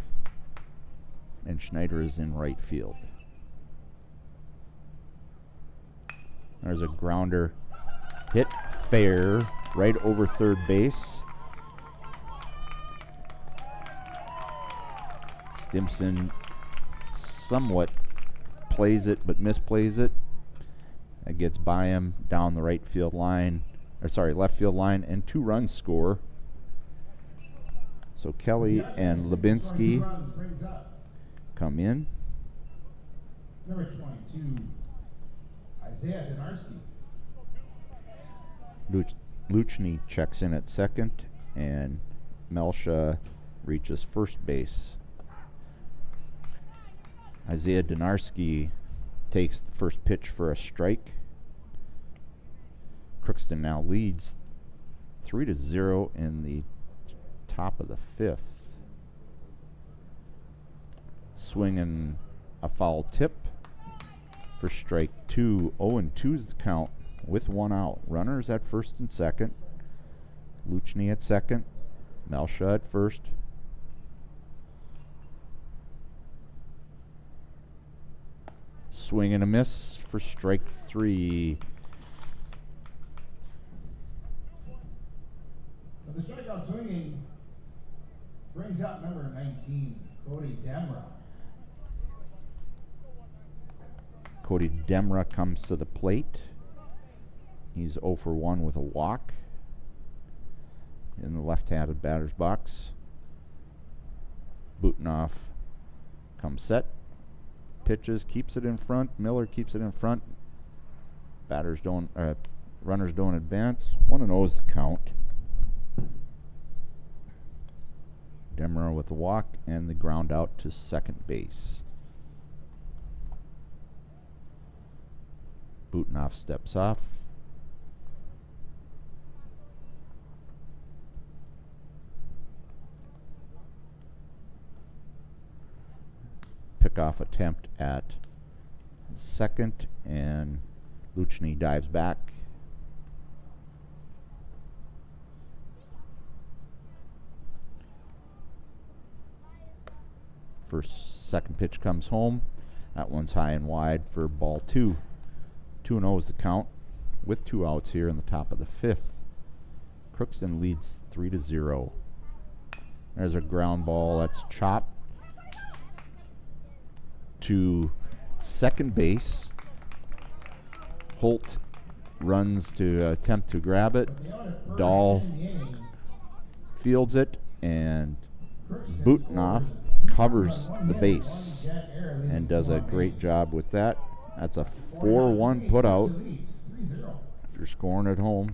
S1: and Schneider is in right field. There's a grounder hit fair right over third base. Stimson somewhat plays it but misplays it. That gets by him down the right field line, left field line, and 2 runs score. So Kelly and Lubinsky come in.
S2: Number 22, Isaiah Dinarski.
S1: Luchny checks in at second, and Melsha reaches first base. Isaiah Dinarski takes the first pitch for a strike. Crookston now leads 3-0 in the top of the 5th. Swinging a foul tip for strike 2. 0-2's the count with 1 out. Runners at first and second. Luchny at second. Melsha at first. Swing and a miss for strike 3.
S2: The strikeout swinging brings out number 19, Cody Demra.
S1: Cody Demra comes to the plate. He's 0 for 1 with a walk in the left-handed batter's box. Butenoff comes set. Pitches, keeps it in front. Miller keeps it in front. Runners don't advance. 1-0's the count. Demra with the walk and the ground out to second base. Butenoff steps off. Pickoff attempt at second, and Luchny dives back. Second pitch comes home. That one's high and wide for ball 2. 2-0 is the count with 2 outs here in the top of the 5th. Crookston leads 3-0. There's a ground ball that's chopped to second base. Holt runs to attempt to grab it. Dahl fields it, and Butenoff covers the base and does a great job with that. That's a 4-1 put out if you're scoring at home.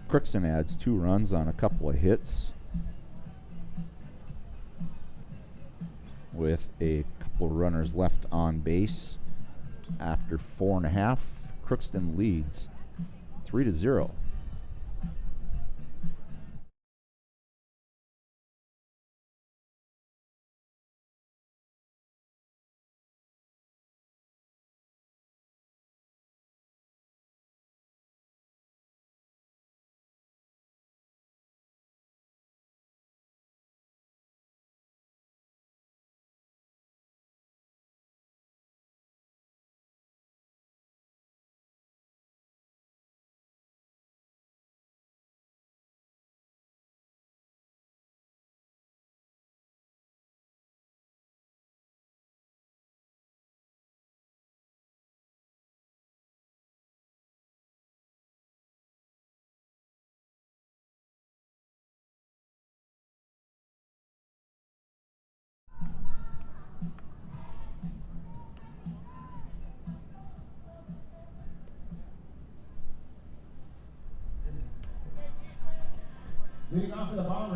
S1: Crookston adds 2 runs on a couple of hits with a couple of runners left on base. After 4.5, Crookston leads 3-0.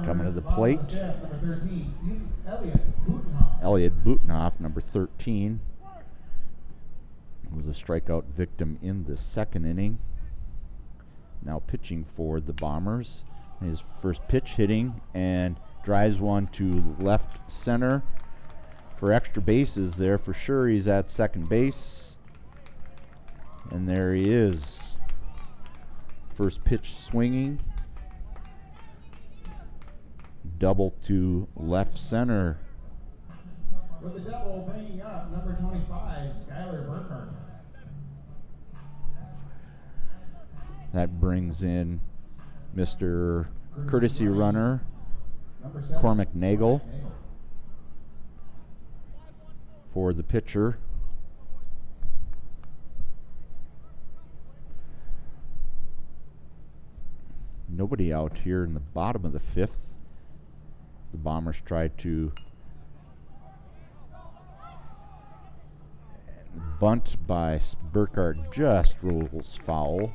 S1: Coming to the plate, Elliot Butenoff, number 13, was a strikeout victim in the second inning. Now pitching for the Bombers. His first pitch hitting and drives one to left center for extra bases there for sure. He's at second base, and there he is. First pitch swinging. Double to left center.
S2: With the double, bringing up number 25, Skylar Burkhart.
S1: That brings in Mr. Courtesy Runner,
S2: Number 7,
S1: Cormac Nagel, for the pitcher. Nobody out here in the bottom of the fifth. The Bombers tried to bunt by Burkhart, just rolls foul.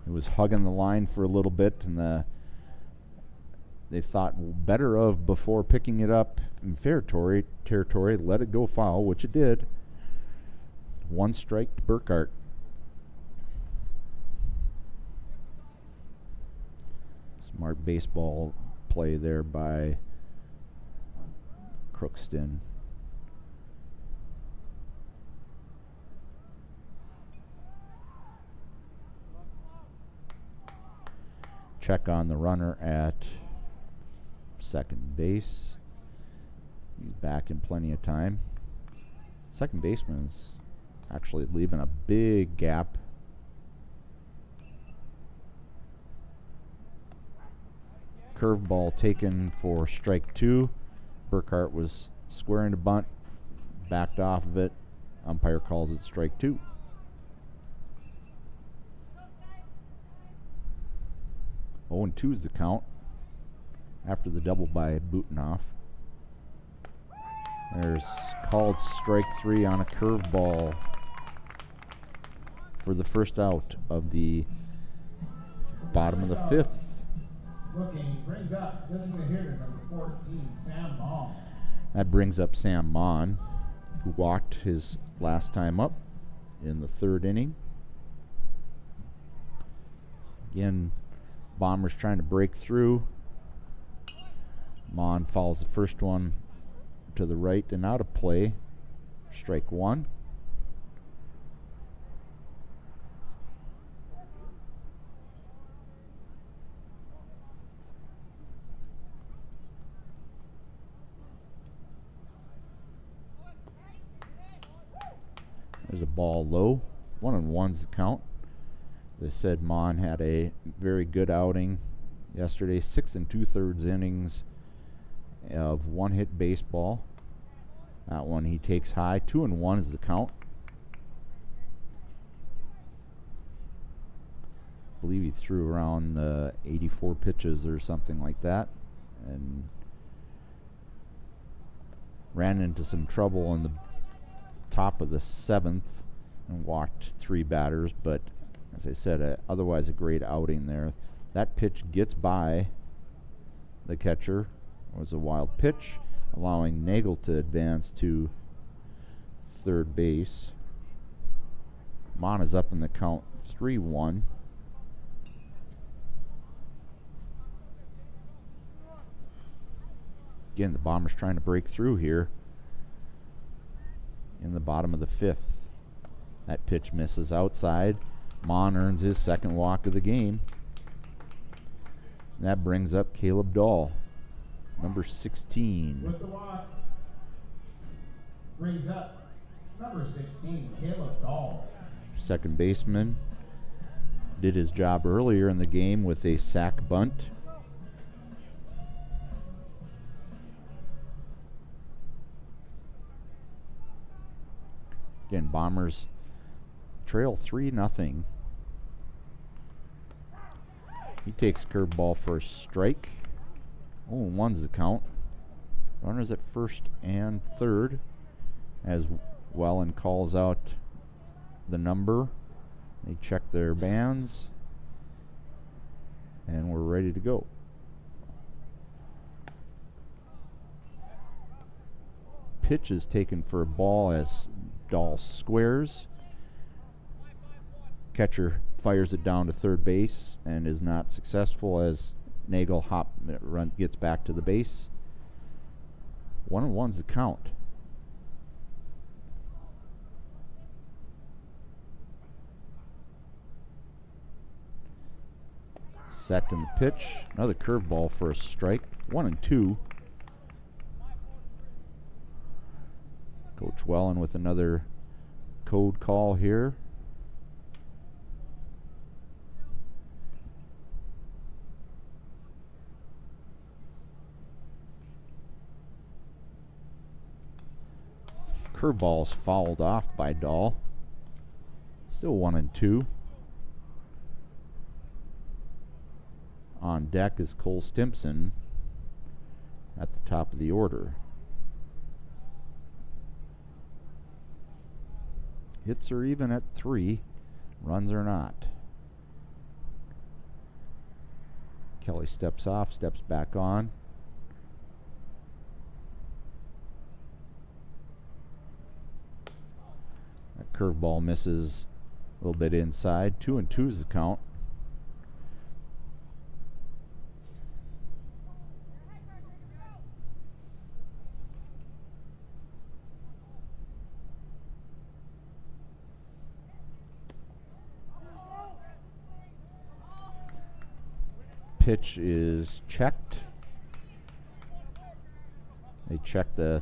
S1: It was hugging the line for a little bit, and they thought better of before picking it up in fair territory, let it go foul, which it did. One strike to Burkhart. Smart baseball play there by Crookston. Check on the runner at second base. He's back in plenty of time. Second baseman's actually leaving a big gap. Curveball taken for strike two. Burkhart was squaring to bunt, backed off of it. Umpire calls it strike two. Oh, and 2 is the count after the double by Butenoff. There's called strike 3 on a curveball for the first out of the bottom of the fifth.
S2: Looking, brings up designated hitter number 14, Sam Long.
S1: That brings up Sam Mon, who walked his last time up in the third inning. Again, Bombers trying to break through. Mon fouls the first one to the right and out of play. Strike one. There's a ball low. 1-1's the count. They said Mon had a very good outing yesterday. 6 2/3 innings of one-hit baseball. That one he takes high. 2-1 is the count. I believe he threw around 84 pitches or something like that, and ran into some trouble in the top of the seventh and walked 3 batters, but as I said, otherwise a great outing there. That pitch gets by the catcher. It was a wild pitch, allowing Nagel to advance to third base. Mon is up in the count 3-1. Again, the Bombers trying to break through here in the bottom of the fifth. That pitch misses outside. Mon earns his second walk of the game. That brings up Caleb Dahl, number 16.
S2: With the walk, brings up number 16, Caleb Dahl.
S1: Second baseman did his job earlier in the game with a sac bunt. Again, Bombers trail 3-0. He takes curveball for a strike. 0-1's the count. Runners at first and third as Wellen calls out the number. They check their bands, and we're ready to go. Pitch is taken for a ball as Dahl squares. Catcher fires it down to third base and is not successful as Nagel gets back to the base. 1-1's the count. Set in the pitch. Another curveball for a strike. 1-2. Coach Wellen with another code call here. Curveball's fouled off by Dahl. Still 1-2. On deck is Cole Stimpson at the top of the order. Hits are even at 3. Runs are not. Kelly steps off, steps back on. That curveball misses a little bit inside. 2-2 is the count. Pitch is checked. They check the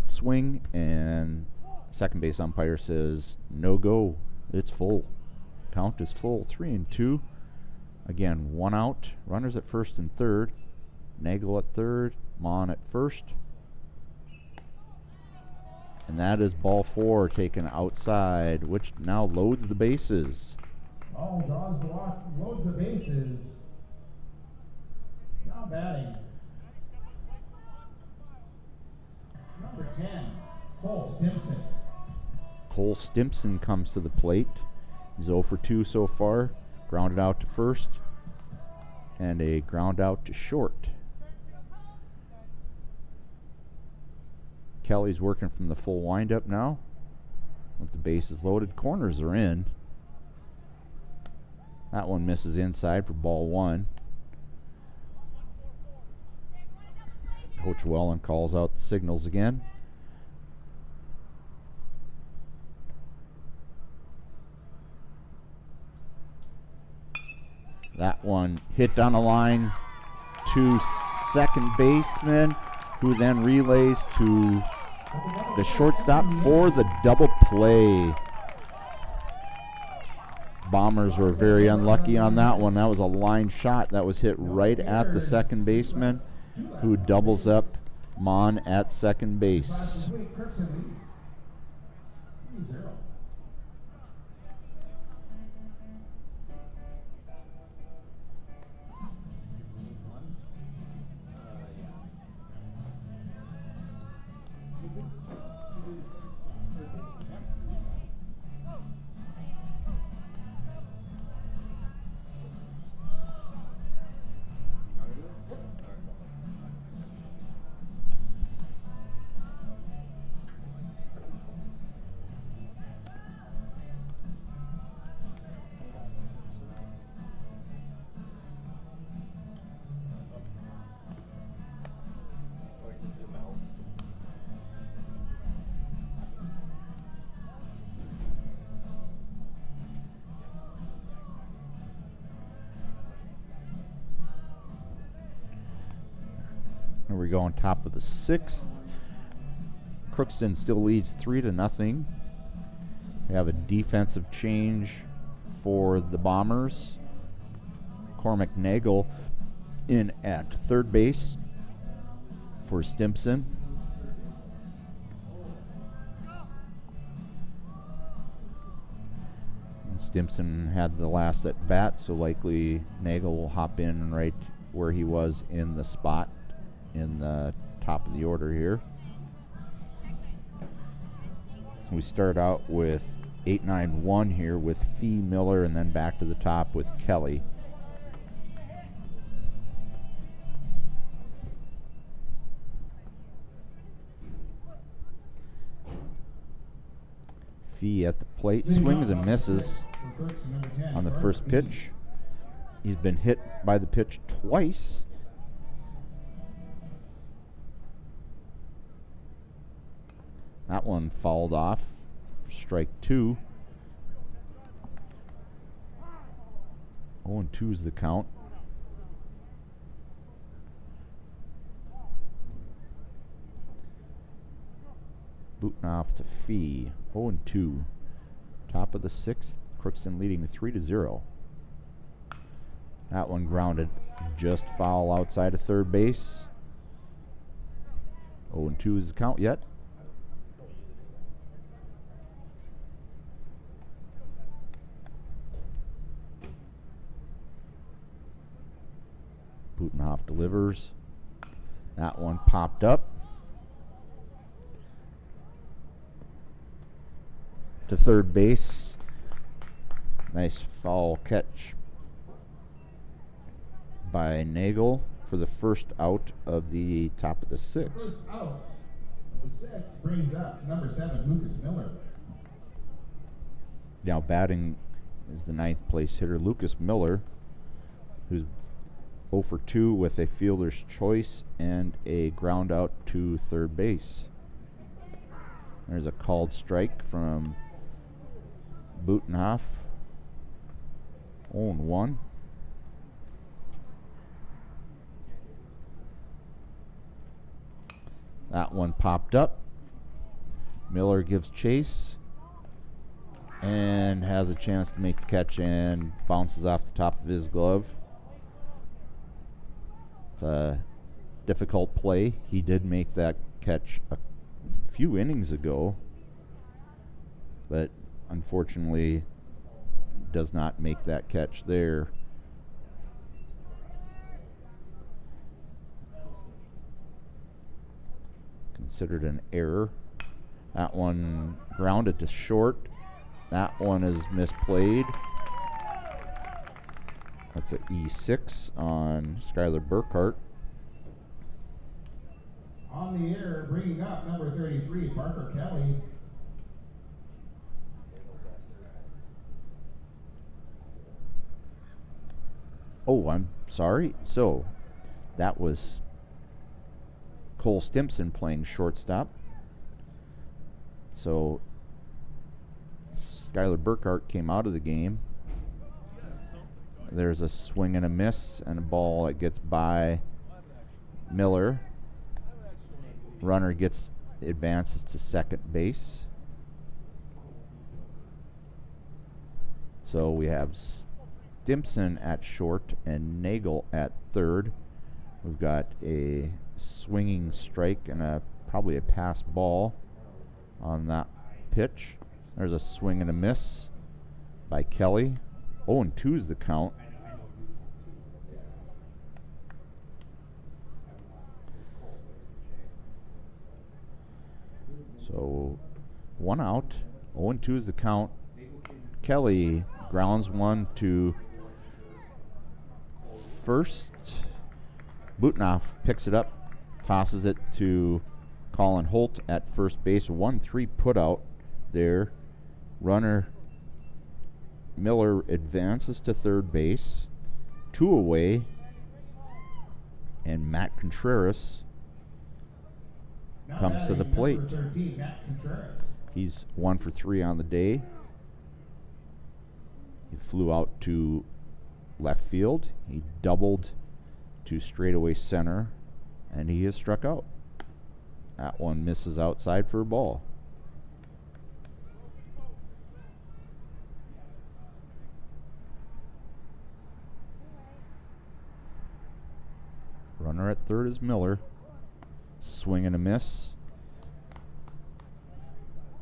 S1: swing, and second base umpire says no go. It's full. Count is full. 3-2. Again, 1 out. Runners at first and third. Nagel at third. Mon at first. And that is ball 4 taken outside, which now loads the bases.
S2: Oh, draws the walk, loads the bases. Now batting. Number 10, Cole Stimpson.
S1: Cole Stimpson comes to the plate. He's 0 for 2 so far. Grounded out to first. And a ground out to short. Kelly's working from the full windup now. With the bases loaded. Corners are in. That one misses inside for ball 1. Coach Wellen calls out the signals again. That one hit down the line to second baseman, who then relays to the shortstop for the double play. Bombers were very unlucky on that one. That was a line shot that was hit right at the second baseman, who doubles up Mon at second base. And we go on top of the 6th. Crookston still leads 3-0. We have a defensive change for the Bombers. Cormac Nagel in at third base for Stimpson. And Stimpson had the last at bat, so likely Nagel will hop in right where he was in the spot in the top of the order here. We start out with 8-9-1 here with Fee, Miller, and then back to the top with Kelly. Fee at the plate, swings and misses on the first pitch. He's been hit by the pitch twice. That one fouled off for strike 2. 0-2 is the count. Booting off to Fee. 0-2. Top of the 6th. Crookston leading 3-0. That one grounded. Just foul outside of third base. 0-2 is the count yet. Butenhoff delivers. That one popped up to third base. Nice foul catch by Nagel for the first out of the top of the 6th.
S2: First out of the 6th brings up number 7, Lucas Miller.
S1: Now batting is the 9th place hitter, Lucas Miller, who's 0 for 2 with a fielder's choice and a ground out to third base. There's a called strike from Butenhoff. 0-1. That one popped up. Miller gives chase and has a chance to make the catch and bounces off the top of his glove. It's a difficult play. He did make that catch a few innings ago, but unfortunately does not make that catch there. Considered an error. That one grounded to short. That one is misplayed. That's an E6 on Skylar Burkhart.
S2: On the air, bringing up number 33, Parker Kelly.
S1: Oh, I'm sorry. So that was Cole Stimson playing shortstop. So Skylar Burkhart came out of the game. There's a swing and a miss and a ball that gets by Miller. Runner advances to second base. So we have Stimson at short and Nagel at third. We've got a swinging strike and probably a pass ball on that pitch. There's a swing and a miss by Kelly. 0-2 is the count. So 1 out. 0-2 is the count. Kelly grounds one to first. Butenhoff picks it up, tosses it to Colin Holt at first base. 1-3 put out there. Runner Miller advances to third base. 2 away. And Matt Contreras comes to the plate.
S2: 13, Matt Contreras.
S1: He's 1 for 3 on the day. He flew out to left field. He doubled to straightaway center, and he is struck out. That one misses outside for a ball. Runner at third is Miller. Swing and a miss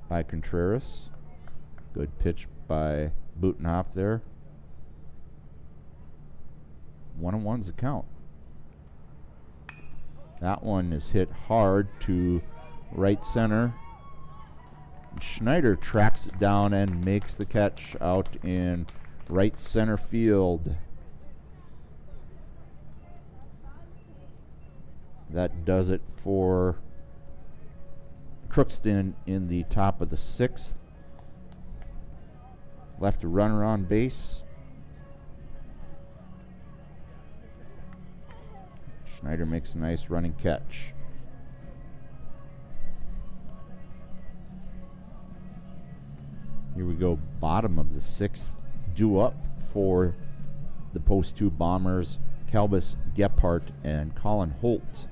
S1: by Contreras. Good pitch by Butenhoff there. 1-1's the count. That one is hit hard to right center. Schneider tracks it down and makes the catch out in right center field. That does it for Crookston in the top of the 6th. Left a runner on base. Schneider makes a nice running catch. Here we go, bottom of the 6th, due up for the post 2 Bombers, Calbus Gephardt and Colin Holt.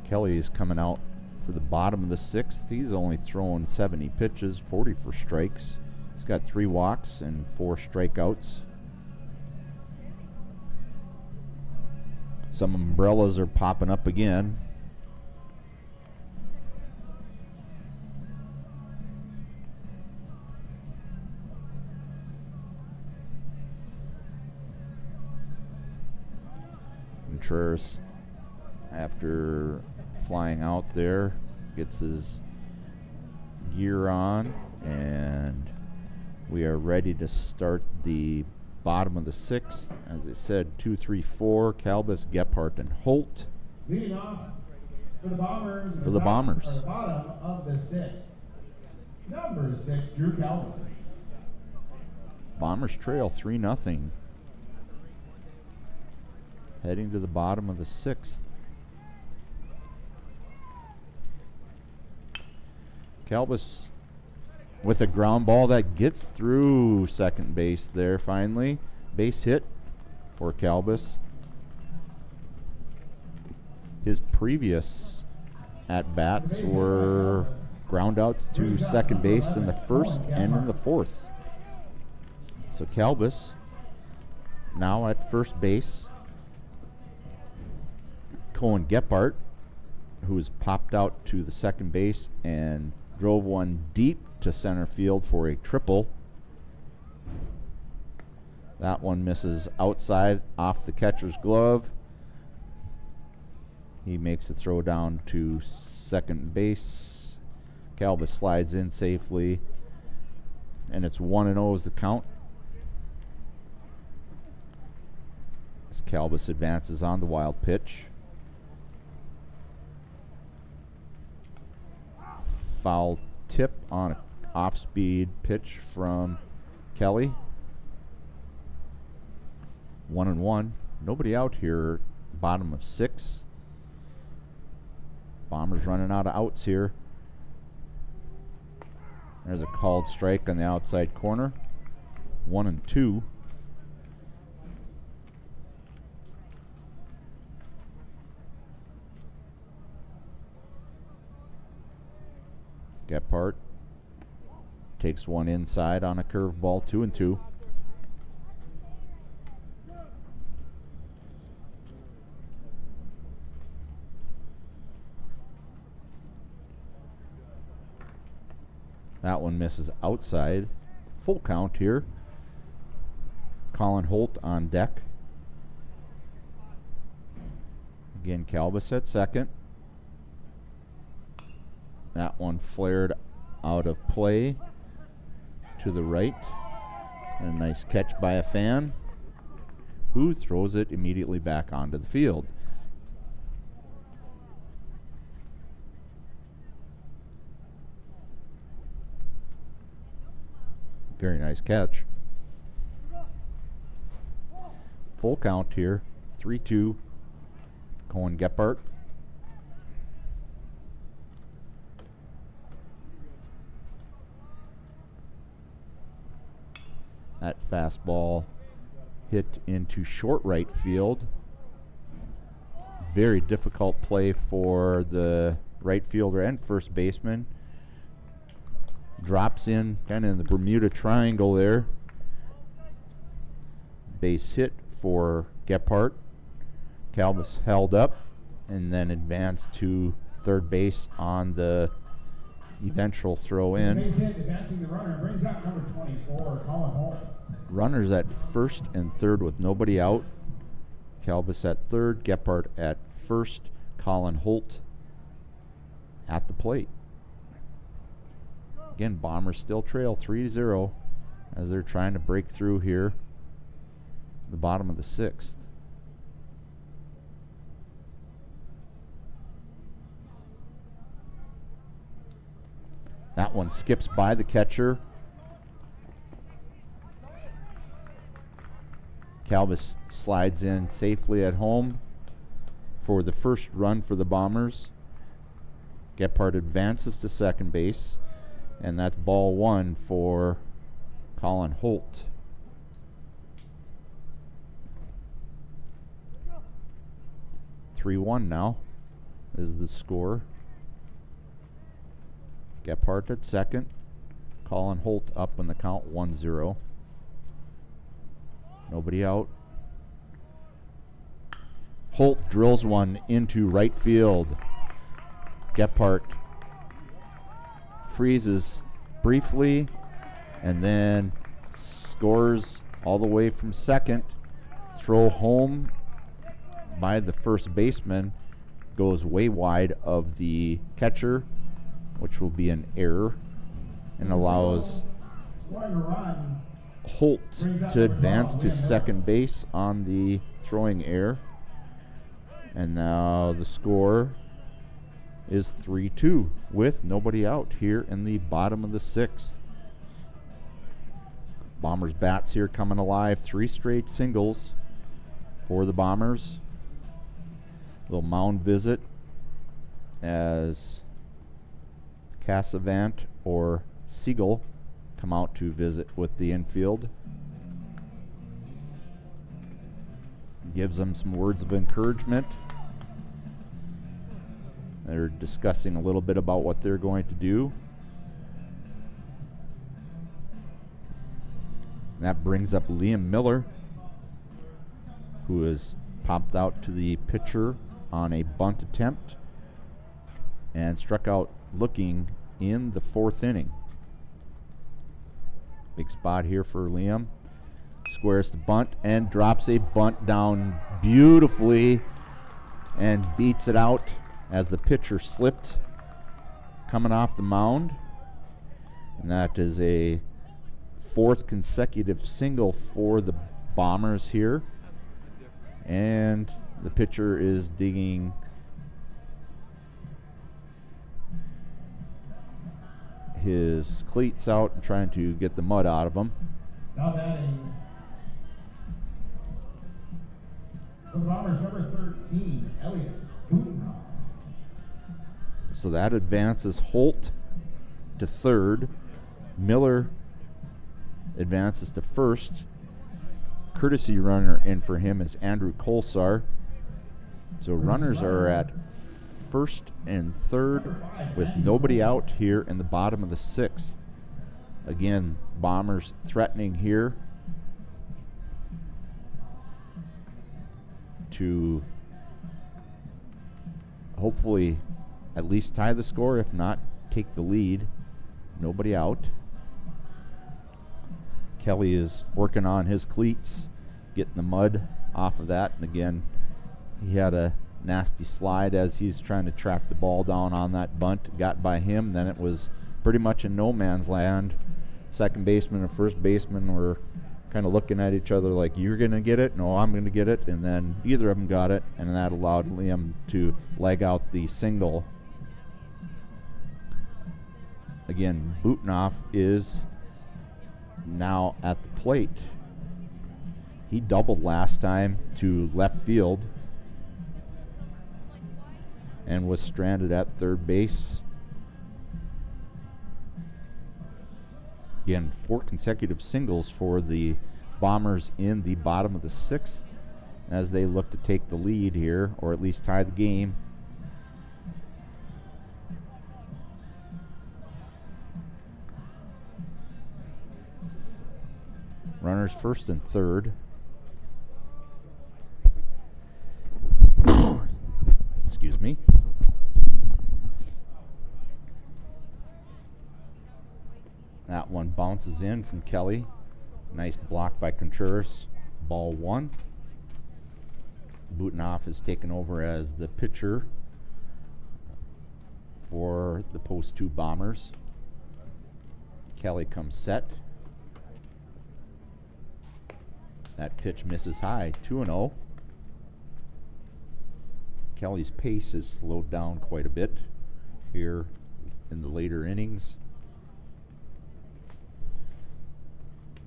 S1: Kelly is coming out for the bottom of the 6th. He's only thrown 70 pitches, 44 strikes. He's got 3 walks and 4 strikeouts. Some umbrellas are popping up again. Contreras, after flying out there, gets his gear on, and we are ready to start the bottom of the 6th. As I said, 2, 3, 4, Calbus, Gephardt, and Holt.
S2: Leading off for the Bombers.
S1: For the Bombers.
S2: Or the bottom of the 6th. Number 6, Drew Calbus.
S1: Bombers trail 3-0. Heading to the bottom of the 6th. Calbus with a ground ball that gets through second base there finally. Base hit for Calbus. His previous at-bats were groundouts to second base in the 1st and in the 4th. So Calbus now at first base. Cohen Gephardt, who has popped out to the second base and drove one deep to center field for a triple. That one misses outside off the catcher's glove. He makes the throw down to second base. Calbus slides in safely, and it's 1-0 is the count. As Calbus advances on the wild pitch. Foul tip on an off-speed pitch from Kelly. 1-1. Nobody out here. Bottom of 6. Bombers running out of outs here. There's a called strike on the outside corner. 1-2. Gephardt takes one inside on a curveball, 2-2. That one misses outside. Full count here. Colin Holt on deck. Again, Calbus at second. That one flared out of play to the right. And a nice catch by a fan, who throws it immediately back onto the field. Very nice catch. Full count here. 3-2. Cohen Gephardt. That fastball hit into short right field. Very difficult play for the right fielder and first baseman. drops in kind of in the Bermuda Triangle there. Base hit for Gephardt. Calvis held up and then advanced to third base on the eventual throw in.
S2: Base hit, advancing the runner, brings up number 24, Colin Holt.
S1: Runners at first and third with nobody out. Calvis at third, Gephardt at first, Colin Holt at the plate. Again, Bombers still trail 3-0 as they're trying to break through here. The bottom of the sixth. That one skips by the catcher. Calvis slides in safely at home for the first run for the Bombers. Gephardt advances to second base, and that's ball one for Colin Holt. (3-1) now is the score. Gephardt at second. Colin Holt up in the count 1-0. Nobody out. Holt drills one into right field. Gephardt freezes briefly and then scores all the way from second. Throw home by the first baseman goes way wide of the catcher, which will be an error, and allows Holt to advance to second base on the throwing error. And now the score is 3-2 with nobody out here in the bottom of the sixth. Bombers bats here coming alive. 3 straight singles for the Bombers. Little mound visit as Cassavant or Siegel come out to visit with the infield. Gives them some words of encouragement. They're discussing a little bit about what they're going to do. And that brings up Liam Miller, who has popped out to the pitcher on a bunt attempt and struck out looking in the fourth inning. Big spot here for Liam. Squares the bunt and drops a bunt down beautifully and beats it out as the pitcher slipped coming off the mound. And that is a 4th consecutive single for the Bombers here. And the pitcher is digging his cleats out and trying to get the mud out of them.
S2: Now batting for the Bombers, number 13, Elliot Butenhoff.
S1: So that advances Holt to third. Miller advances to first. Courtesy runner in for him is Andrew Kolsar. So runners are at first and third with nobody out here in the bottom of the sixth. Again, Bombers threatening here to hopefully at least tie the score, if not take the lead. Nobody out. Kelly is working on his cleats, getting the mud off of that. And again, he had a nasty slide as he's trying to track the ball down on that bunt. Got by him, then it was pretty much in no man's land. Second baseman and first baseman were kind of looking at each other like, you're going to get it? No, I'm going to get it. And then either of them got it, and that allowed Liam to leg out the single. Again, Butenhoff is now at the plate. He doubled last time to left field and was stranded at third base. Again, 4 consecutive singles for the Bombers in the bottom of the sixth as they look to take the lead here, or at least tie the game. runners first and third. Excuse me. That one bounces in from Kelly. Nice block by Contreras. Ball one. Butenoff is taken over as the pitcher for the post 2 Bombers. Kelly comes set. That pitch misses high, 2-0. Kelly's pace has slowed down quite a bit here in the later innings.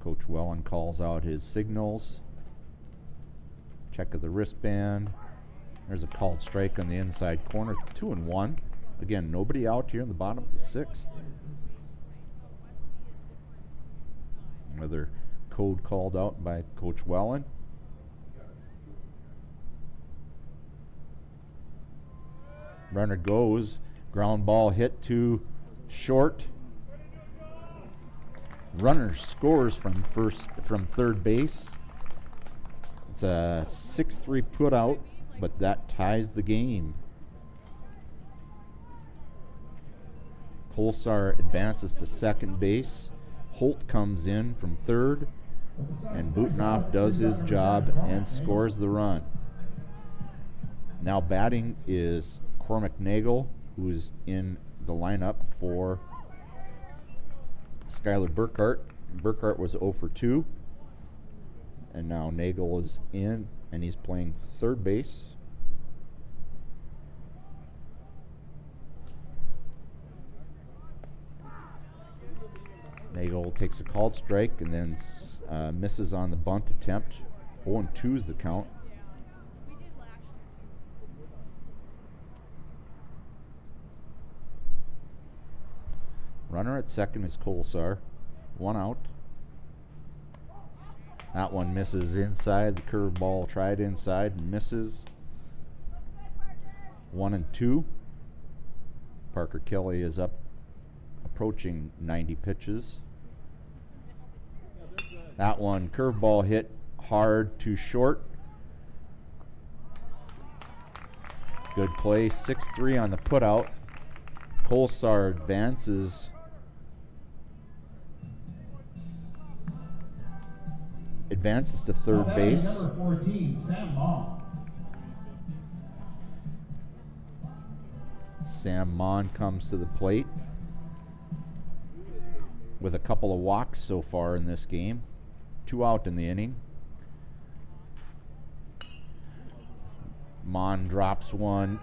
S1: Coach Wellen calls out his signals. Check of the wristband. There's a called strike on the inside corner, 2-1. Again, nobody out here in the bottom of the 6th. Another code called out by Coach Wellen. Runner goes, ground ball hit to short. Runner scores from third base. It's a 6-3 put out, but that ties the game. Kolsar advances to second base. Holt comes in from third, and Butenoff does his job and scores the run. Now batting is Cormac Nagel, who is in the lineup for Skylar Burkhart. Burkhart was 0 for 2, and now Nagel is in, and he's playing third base. Nagel takes a called strike and then misses on the bunt attempt. 0-2 is the count. Runner at second is Kolsar. 1 out. That one misses inside. The curveball tried inside and misses. 1-2. Parker Kelly is up, approaching 90 pitches. That one, curveball hit hard to short. Good play, 6-3 on the putout. Kolsar advances. Advances to third base.
S2: Number 14, Sam Mon.
S1: Sam Mon comes to the plate with a couple of walks so far in this game. 2 out in the inning. Mon drops one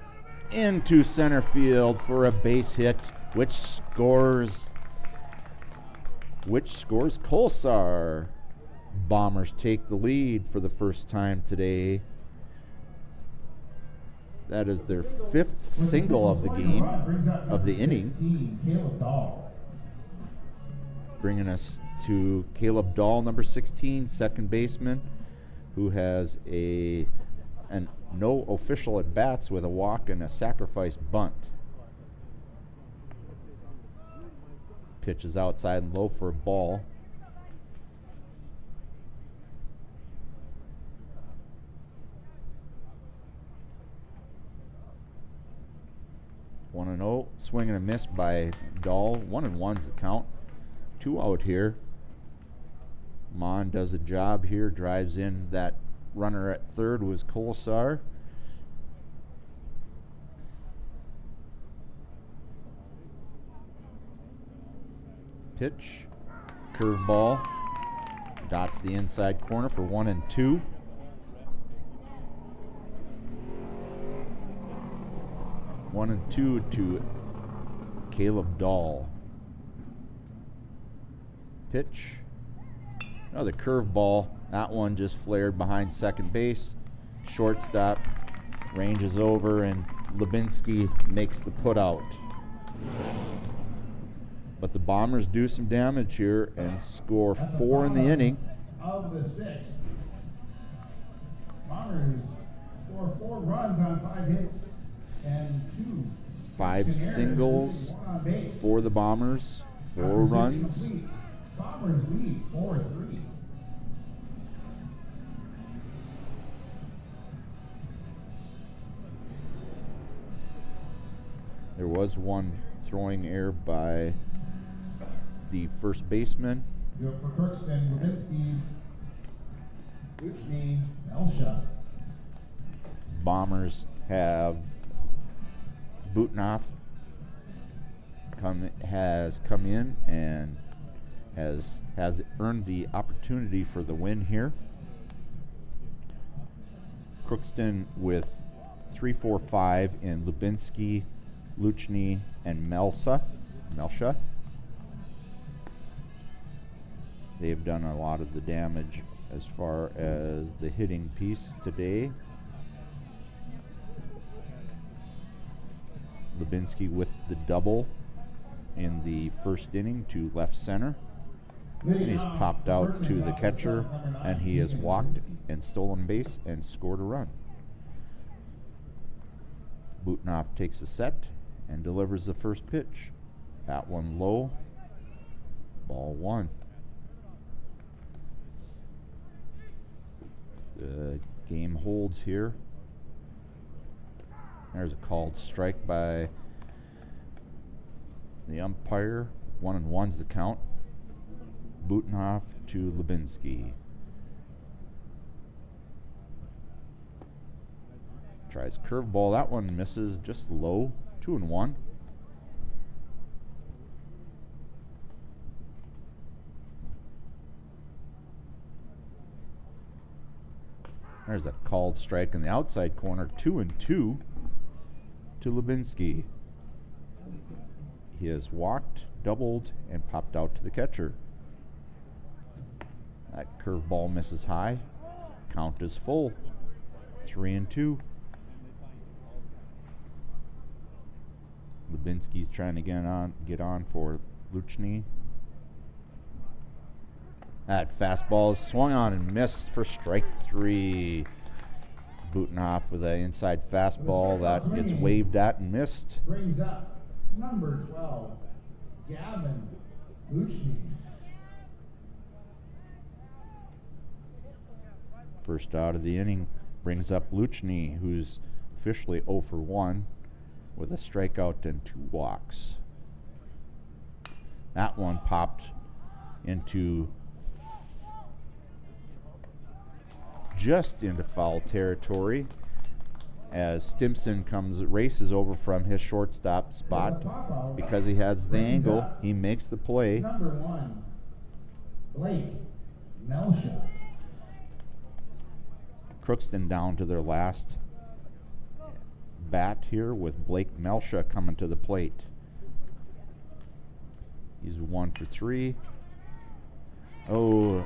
S1: into center field for a base hit, which scores Kolsar. Bombers take the lead for the first time today. That is their 5th single of the game, of the inning. Bringing us to Caleb Dahl, number 16, second baseman, who has no official at-bats with a walk and a sacrifice bunt. Pitch is outside and low for a ball. One and 0, swing and a miss by Dahl. 1-1's the count. 2 out here. Mon does a job here, drives in. That runner at third was Kolsar. Pitch, curveball, dots the inside corner for 1-2. One and 2 to Caleb Dahl. Pitch. Another curveball. That one just flared behind second base. Shortstop ranges over, and Lubinsky makes the putout. But the Bombers do some damage here and score 4 in the inning.
S2: Of the 6th, Bombers score 4 runs on 5 hits. And
S1: 5 singles for the Bombers, 4 runs.
S2: Bombers lead 4-3.
S1: There was one throwing error by the first baseman.
S2: Good for Crookston, Levinsky, Luchny, Elsha.
S1: Bombers have Butnoff has come in and has earned the opportunity for the win here. Crookston with 3-4-5 in Lubinsky, Luchny, and Melsha. They've done a lot of the damage as far as the hitting piece today. Lubinsky with the double in the first inning to left center. And he's popped out to the catcher, and he has walked and stolen base and scored a run. Butnoff takes a set and delivers the first pitch. That one low, ball one. The game holds here. There's a called strike by the umpire. 1-1's the count. Butnoff to Lubinsky. Tries curveball. That one misses just low. 2-1. There's a called strike in the outside corner. 2-2 to Lubinsky. He has walked, doubled, and popped out to the catcher. That curveball misses high. Count is full. 3-2. Lubinsky's trying to get on for Luchny. That fastball is swung on and missed for strike 3. Butnoff with an inside fastball that gets waved at and missed.
S2: Brings up number 12, Gavin Luchny.
S1: First out of the inning brings up Luchny, who's officially 0 for 1 with a strikeout and 2 walks. That one popped into just into foul territory as Stimson races over from his shortstop spot. Because he has the angle, he makes the play.
S2: Number 1, Blake Melsha.
S1: Crookston down to their last bat here with Blake Melsha coming to the plate. He's 1 for 3. Oh,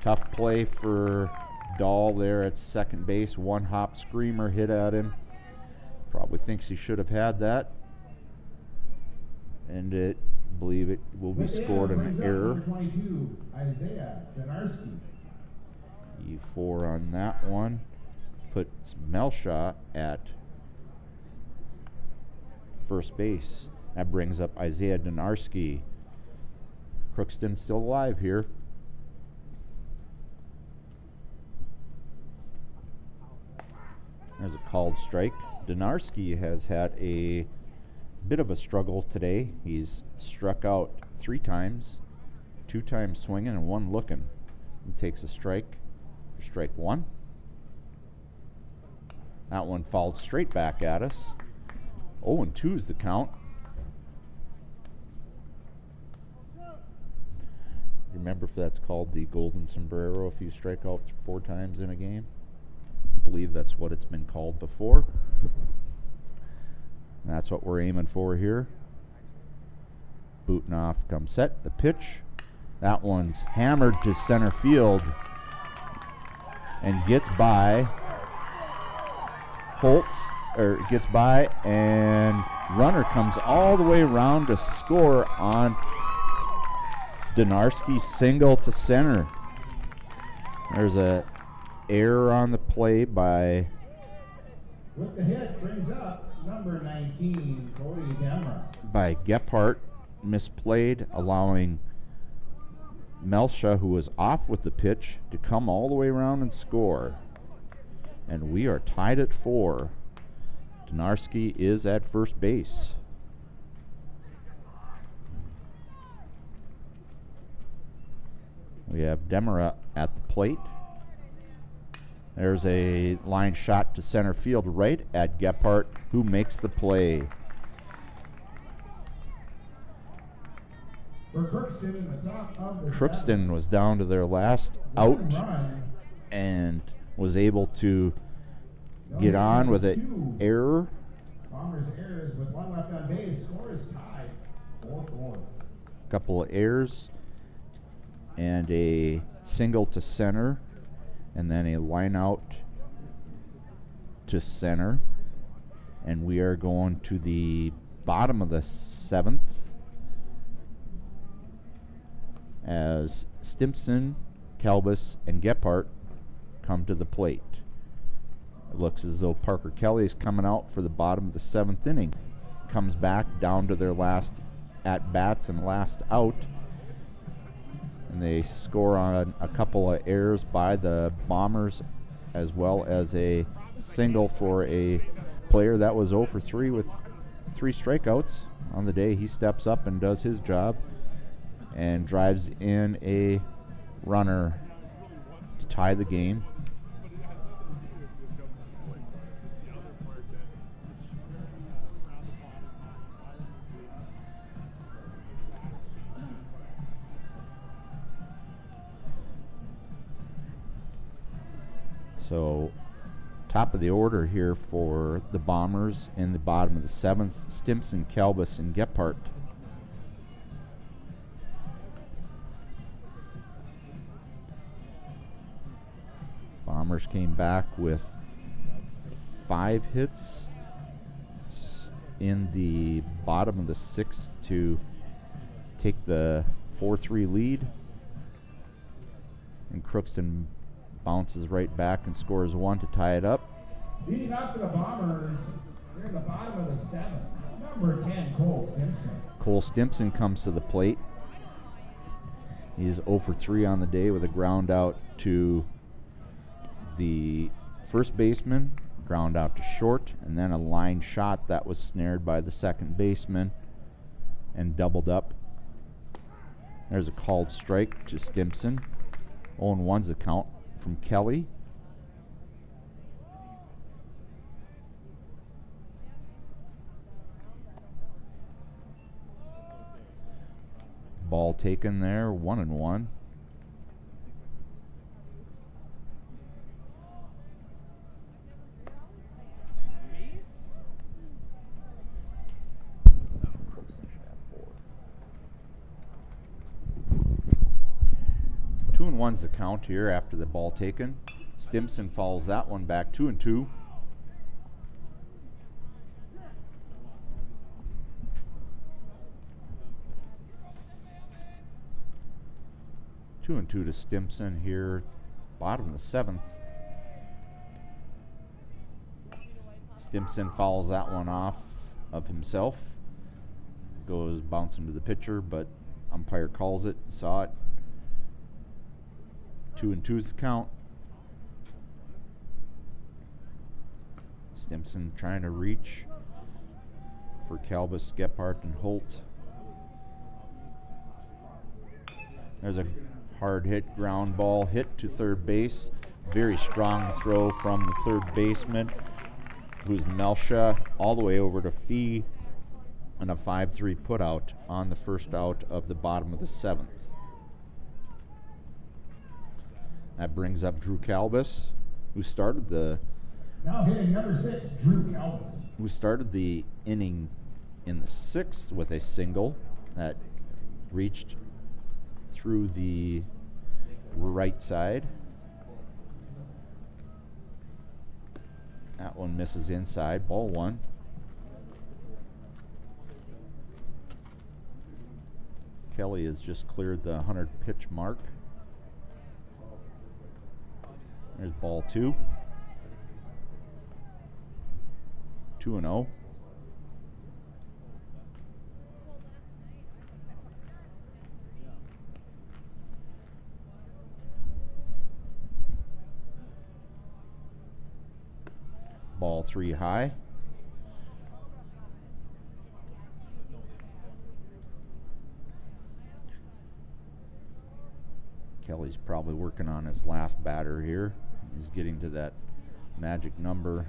S1: tough play for Dahl there at second base. One hop screamer hit at him. Probably thinks he should have had that. And I believe it will be scored an error.
S2: Number 22, Isaiah Donarski.
S1: E4 on that one. Puts Melsha at first base. That brings up Isaiah Donarski. Crookston still alive here. There's a called strike. Donarski has had a bit of a struggle today. He's struck out 3 times, 2 times swinging and 1 looking. He takes a strike for strike 1. That one fouled straight back at us. 0-2 is the count. Remember if that's called the golden sombrero if you strike out 4 times in a game? I believe that's what it's been called before. And that's what we're aiming for here. Butnoff comes set. The pitch. That one's hammered to center field and gets by Holt, or gets by, and runner comes all the way around to score on Donarski's single to center. There's a error on the play by
S2: With the hit, brings up number 19, Cody Demmer.
S1: by Gephardt, misplayed, allowing Melsha, who was off with the pitch, to come all the way around and score. And we are tied at 4. Donarski is at first base. We have Demera at the plate. There's a line shot to center field right at Gephardt, who makes the play.
S2: For Crookston in the top of the
S1: Crookston was down to their last out and was able to get on with an error.
S2: Bombers errors with one left on base. Score is tied 4-4.
S1: Couple of errors and a single to center, and then a line out to center. And we are going to the bottom of the 7th as Stimpson, Kalbus, and Gephardt come to the plate. It looks as though Parker Kelly is coming out for the bottom of the 7th inning. Comes back down to their last at-bats and last out. And they score on a couple of errors by the Bombers, as well as a single for a player that was 0 for 3 with 3 strikeouts on the day. He steps up and does his job and drives in a runner to tie the game. So, top of the order here for the Bombers in the bottom of the 7th, Stimpson, Kalbus, and Gephardt. Bombers came back with 5 hits in the bottom of the 6th to take the 4-3 lead. And Crookston bounces right back and scores 1 to tie it up.
S2: Leading up for the Bombers, they're in the bottom of the 7th. Number 10, Cole Stimpson.
S1: Cole Stimpson comes to the plate. He's 0 for 3 on the day with a ground out to the first baseman, ground out to short, and then a line shot that was snared by the second baseman and doubled up. There's a called strike to Stimpson. 0-1's the count from Kelly. Ball taken there, 1-1. One's the count here after the ball taken. Stimpson follows that one back 2-2. Two and two to Stimpson here, bottom of the 7th. Stimpson follows that one off of himself. Goes bouncing to the pitcher, but umpire calls it, saw it. 2-2's the count. Stimpson trying to reach for Kalbus, Gephardt, and Holt. There's a hard hit ground ball hit to third base. Very strong throw from the third baseman, who's Melsha, all the way over to Fee, and a 5-3 put out on the first out of the bottom of the 7th. That brings up Drew Kalbus, who started the
S2: now hitting number 6, Drew Kalbus.
S1: Who started the inning in the 6th with a single that reached through the right side. That one misses inside, ball 1. Kelly has just cleared the 100 pitch mark. There's ball 2. 2-0. Ball 3 high. Kelly's probably working on his last batter here. He's getting to that magic number.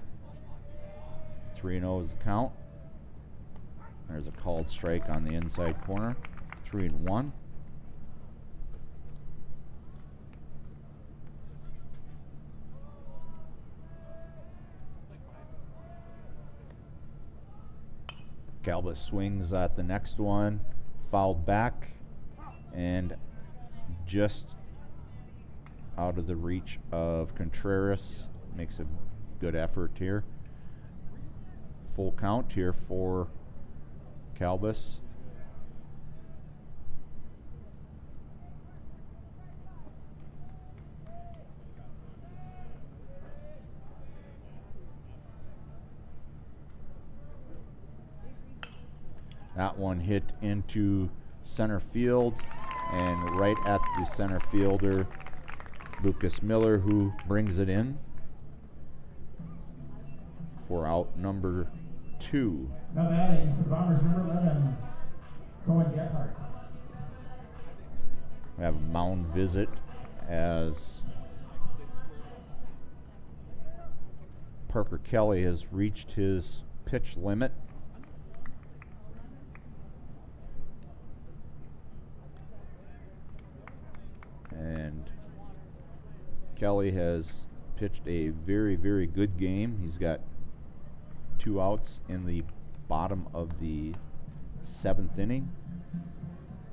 S1: 3-0 is the count. There's a called strike on the inside corner. 3-1. Calbus swings at the next one, fouled back, and just out of the reach of Contreras. Makes a good effort here. Full count here for Calbus. That one hit into center field, and right at the center fielder, Lucas Miller, who brings it in for out number 2.
S2: Now batting for Bombers number 11, Cohen Gephardt.
S1: We have a mound visit as Parker Kelly has reached his pitch limit. And Kelly has pitched a very, very good game. He's got 2 outs in the bottom of the 7th inning.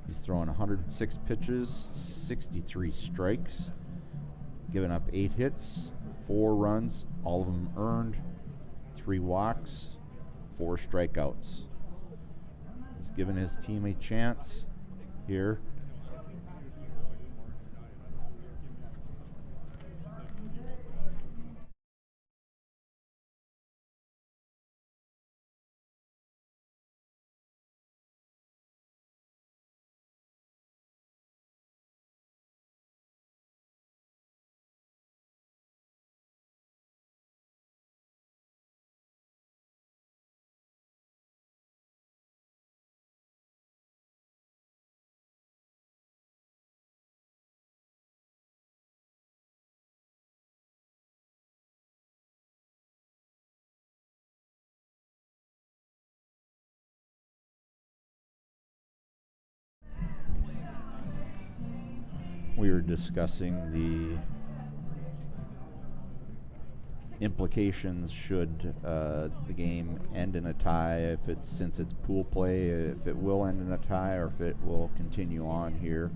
S1: He's thrown 106 pitches, 63 strikes, given up 8 hits, 4 runs, all of them earned, 3 walks, 4 strikeouts. He's given his team a chance here. We were discussing the implications should the game end in a tie, since it's pool play, if it will end in a tie or if it will continue on here.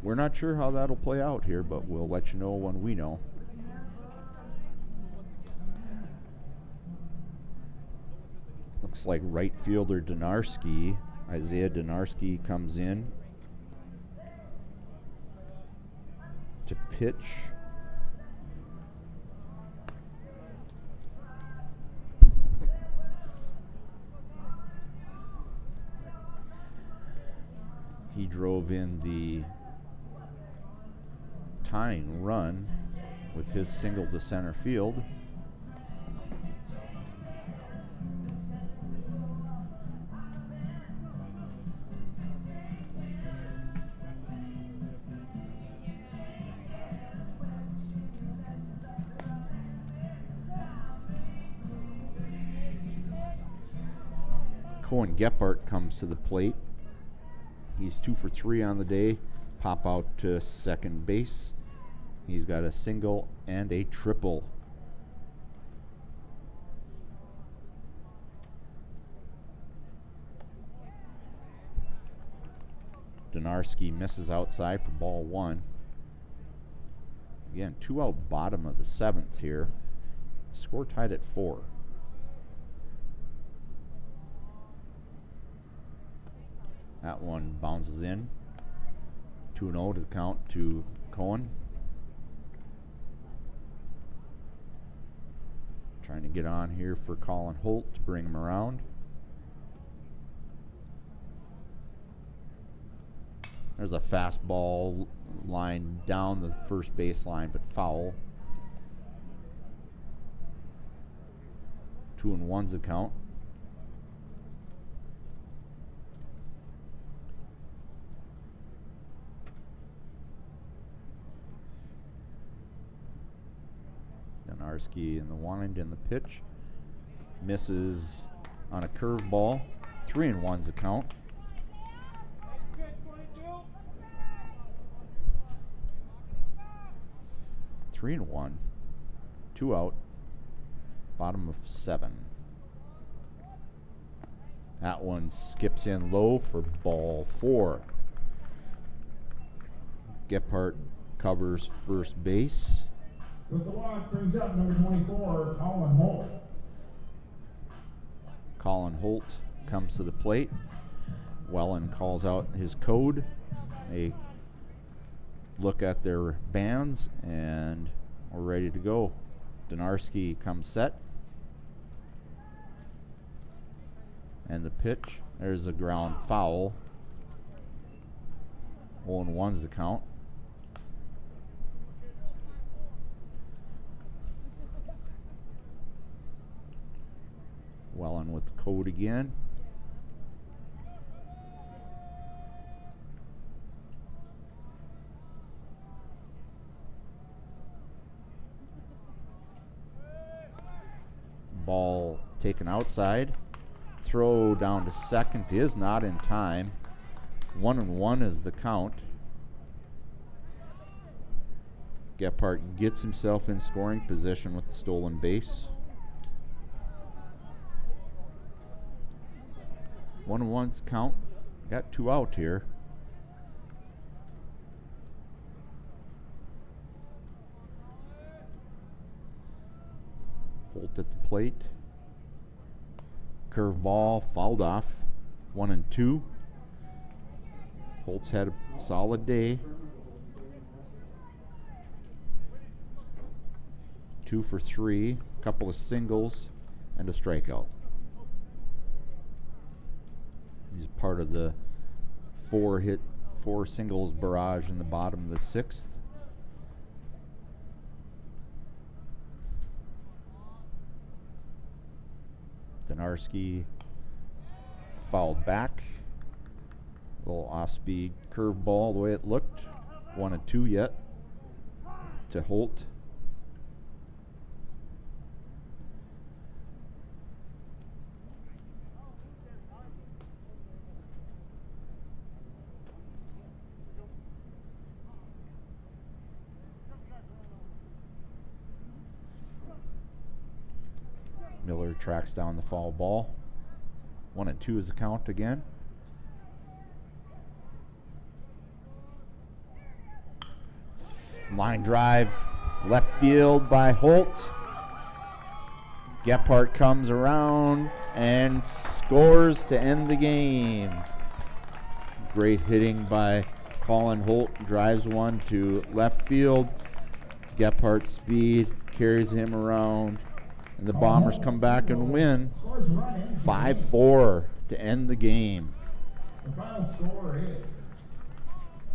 S1: We're not sure how that'll play out here, but we'll let you know when we know. Looks like right fielder Isaiah Donarski comes in to pitch. He drove in the tying run with his single to center field. Cohen Gephardt comes to the plate. He's 2 for 3 on the day. Pop out to second base. He's got a single and a triple. Donarski misses outside for ball 1. Again, 2 out bottom of the 7th here. Score tied at 4. That one bounces in. 2-0 to the count to Cohen. Trying to get on here for Colin Holt to bring him around. There's a fastball line down the first base line, but foul. 2-1's the count. Donarski in the wind and the pitch. Misses on a curveball. 3-1's the count. Three and 1. 2 out. Bottom of 7. That one skips in low for ball 4. Gephardt covers first base.
S2: With the walk brings up number 24, Colin Holt.
S1: Colin Holt comes to the plate. Wellen calls out his code. They look at their bands and we're ready to go. Donarski comes set. And the pitch, there's a ground foul. 0-1's the count. Wellen with the code again. Ball taken outside. Throw down to second is not in time. 1-1 is the count. Gephardt gets himself in scoring position with the stolen base. 1-1's count. Got 2 out here. Holt at the plate. Curveball fouled off. 1-2. Holt's had a solid day. 2 for 3, couple of singles, and a strikeout. He's part of the 4 singles barrage in the bottom of the 6th. Donarski fouled back. A little off-speed curveball the way it looked. 1-2 yet to Holt. Miller tracks down the foul ball. 1-2 is the count again. Line drive, left field by Holt. Gephardt comes around and scores to end the game. Great hitting by Colin Holt. Drives one to left field. Gephardt's speed carries him around. And the Bombers come back and win 5-4 to end the game.
S2: The final score is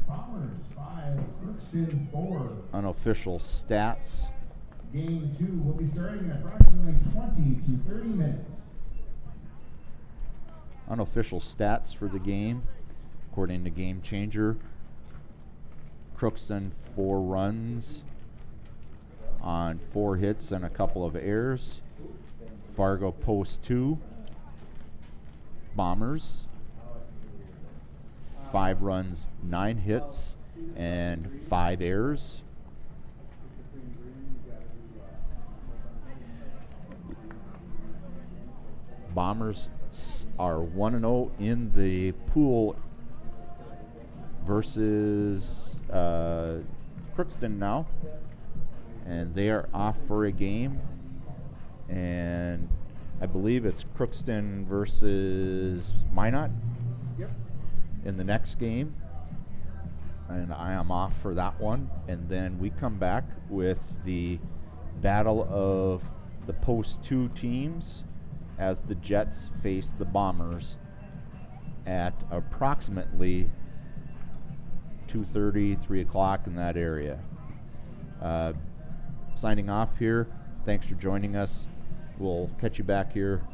S2: Bombers 5, Crookston 4.
S1: Unofficial stats.
S2: Game 2 will be starting in approximately 20 to 30 minutes.
S1: Unofficial stats for the game. According to Game Changer, Crookston 4 runs on 4 hits and a couple of errors. Fargo post 2. Bombers 5 runs, 9 hits, and 5 errors. Bombers are 1-0 in the pool versus Crookston now. And they are off for a game. And I believe it's Crookston versus Minot in the next game. And I am off for that one. And then we come back with the battle of the post 2 teams as the Jets face the Bombers at approximately 2:30, 3 o'clock in that area. Signing off here. Thanks for joining us. We'll catch you back here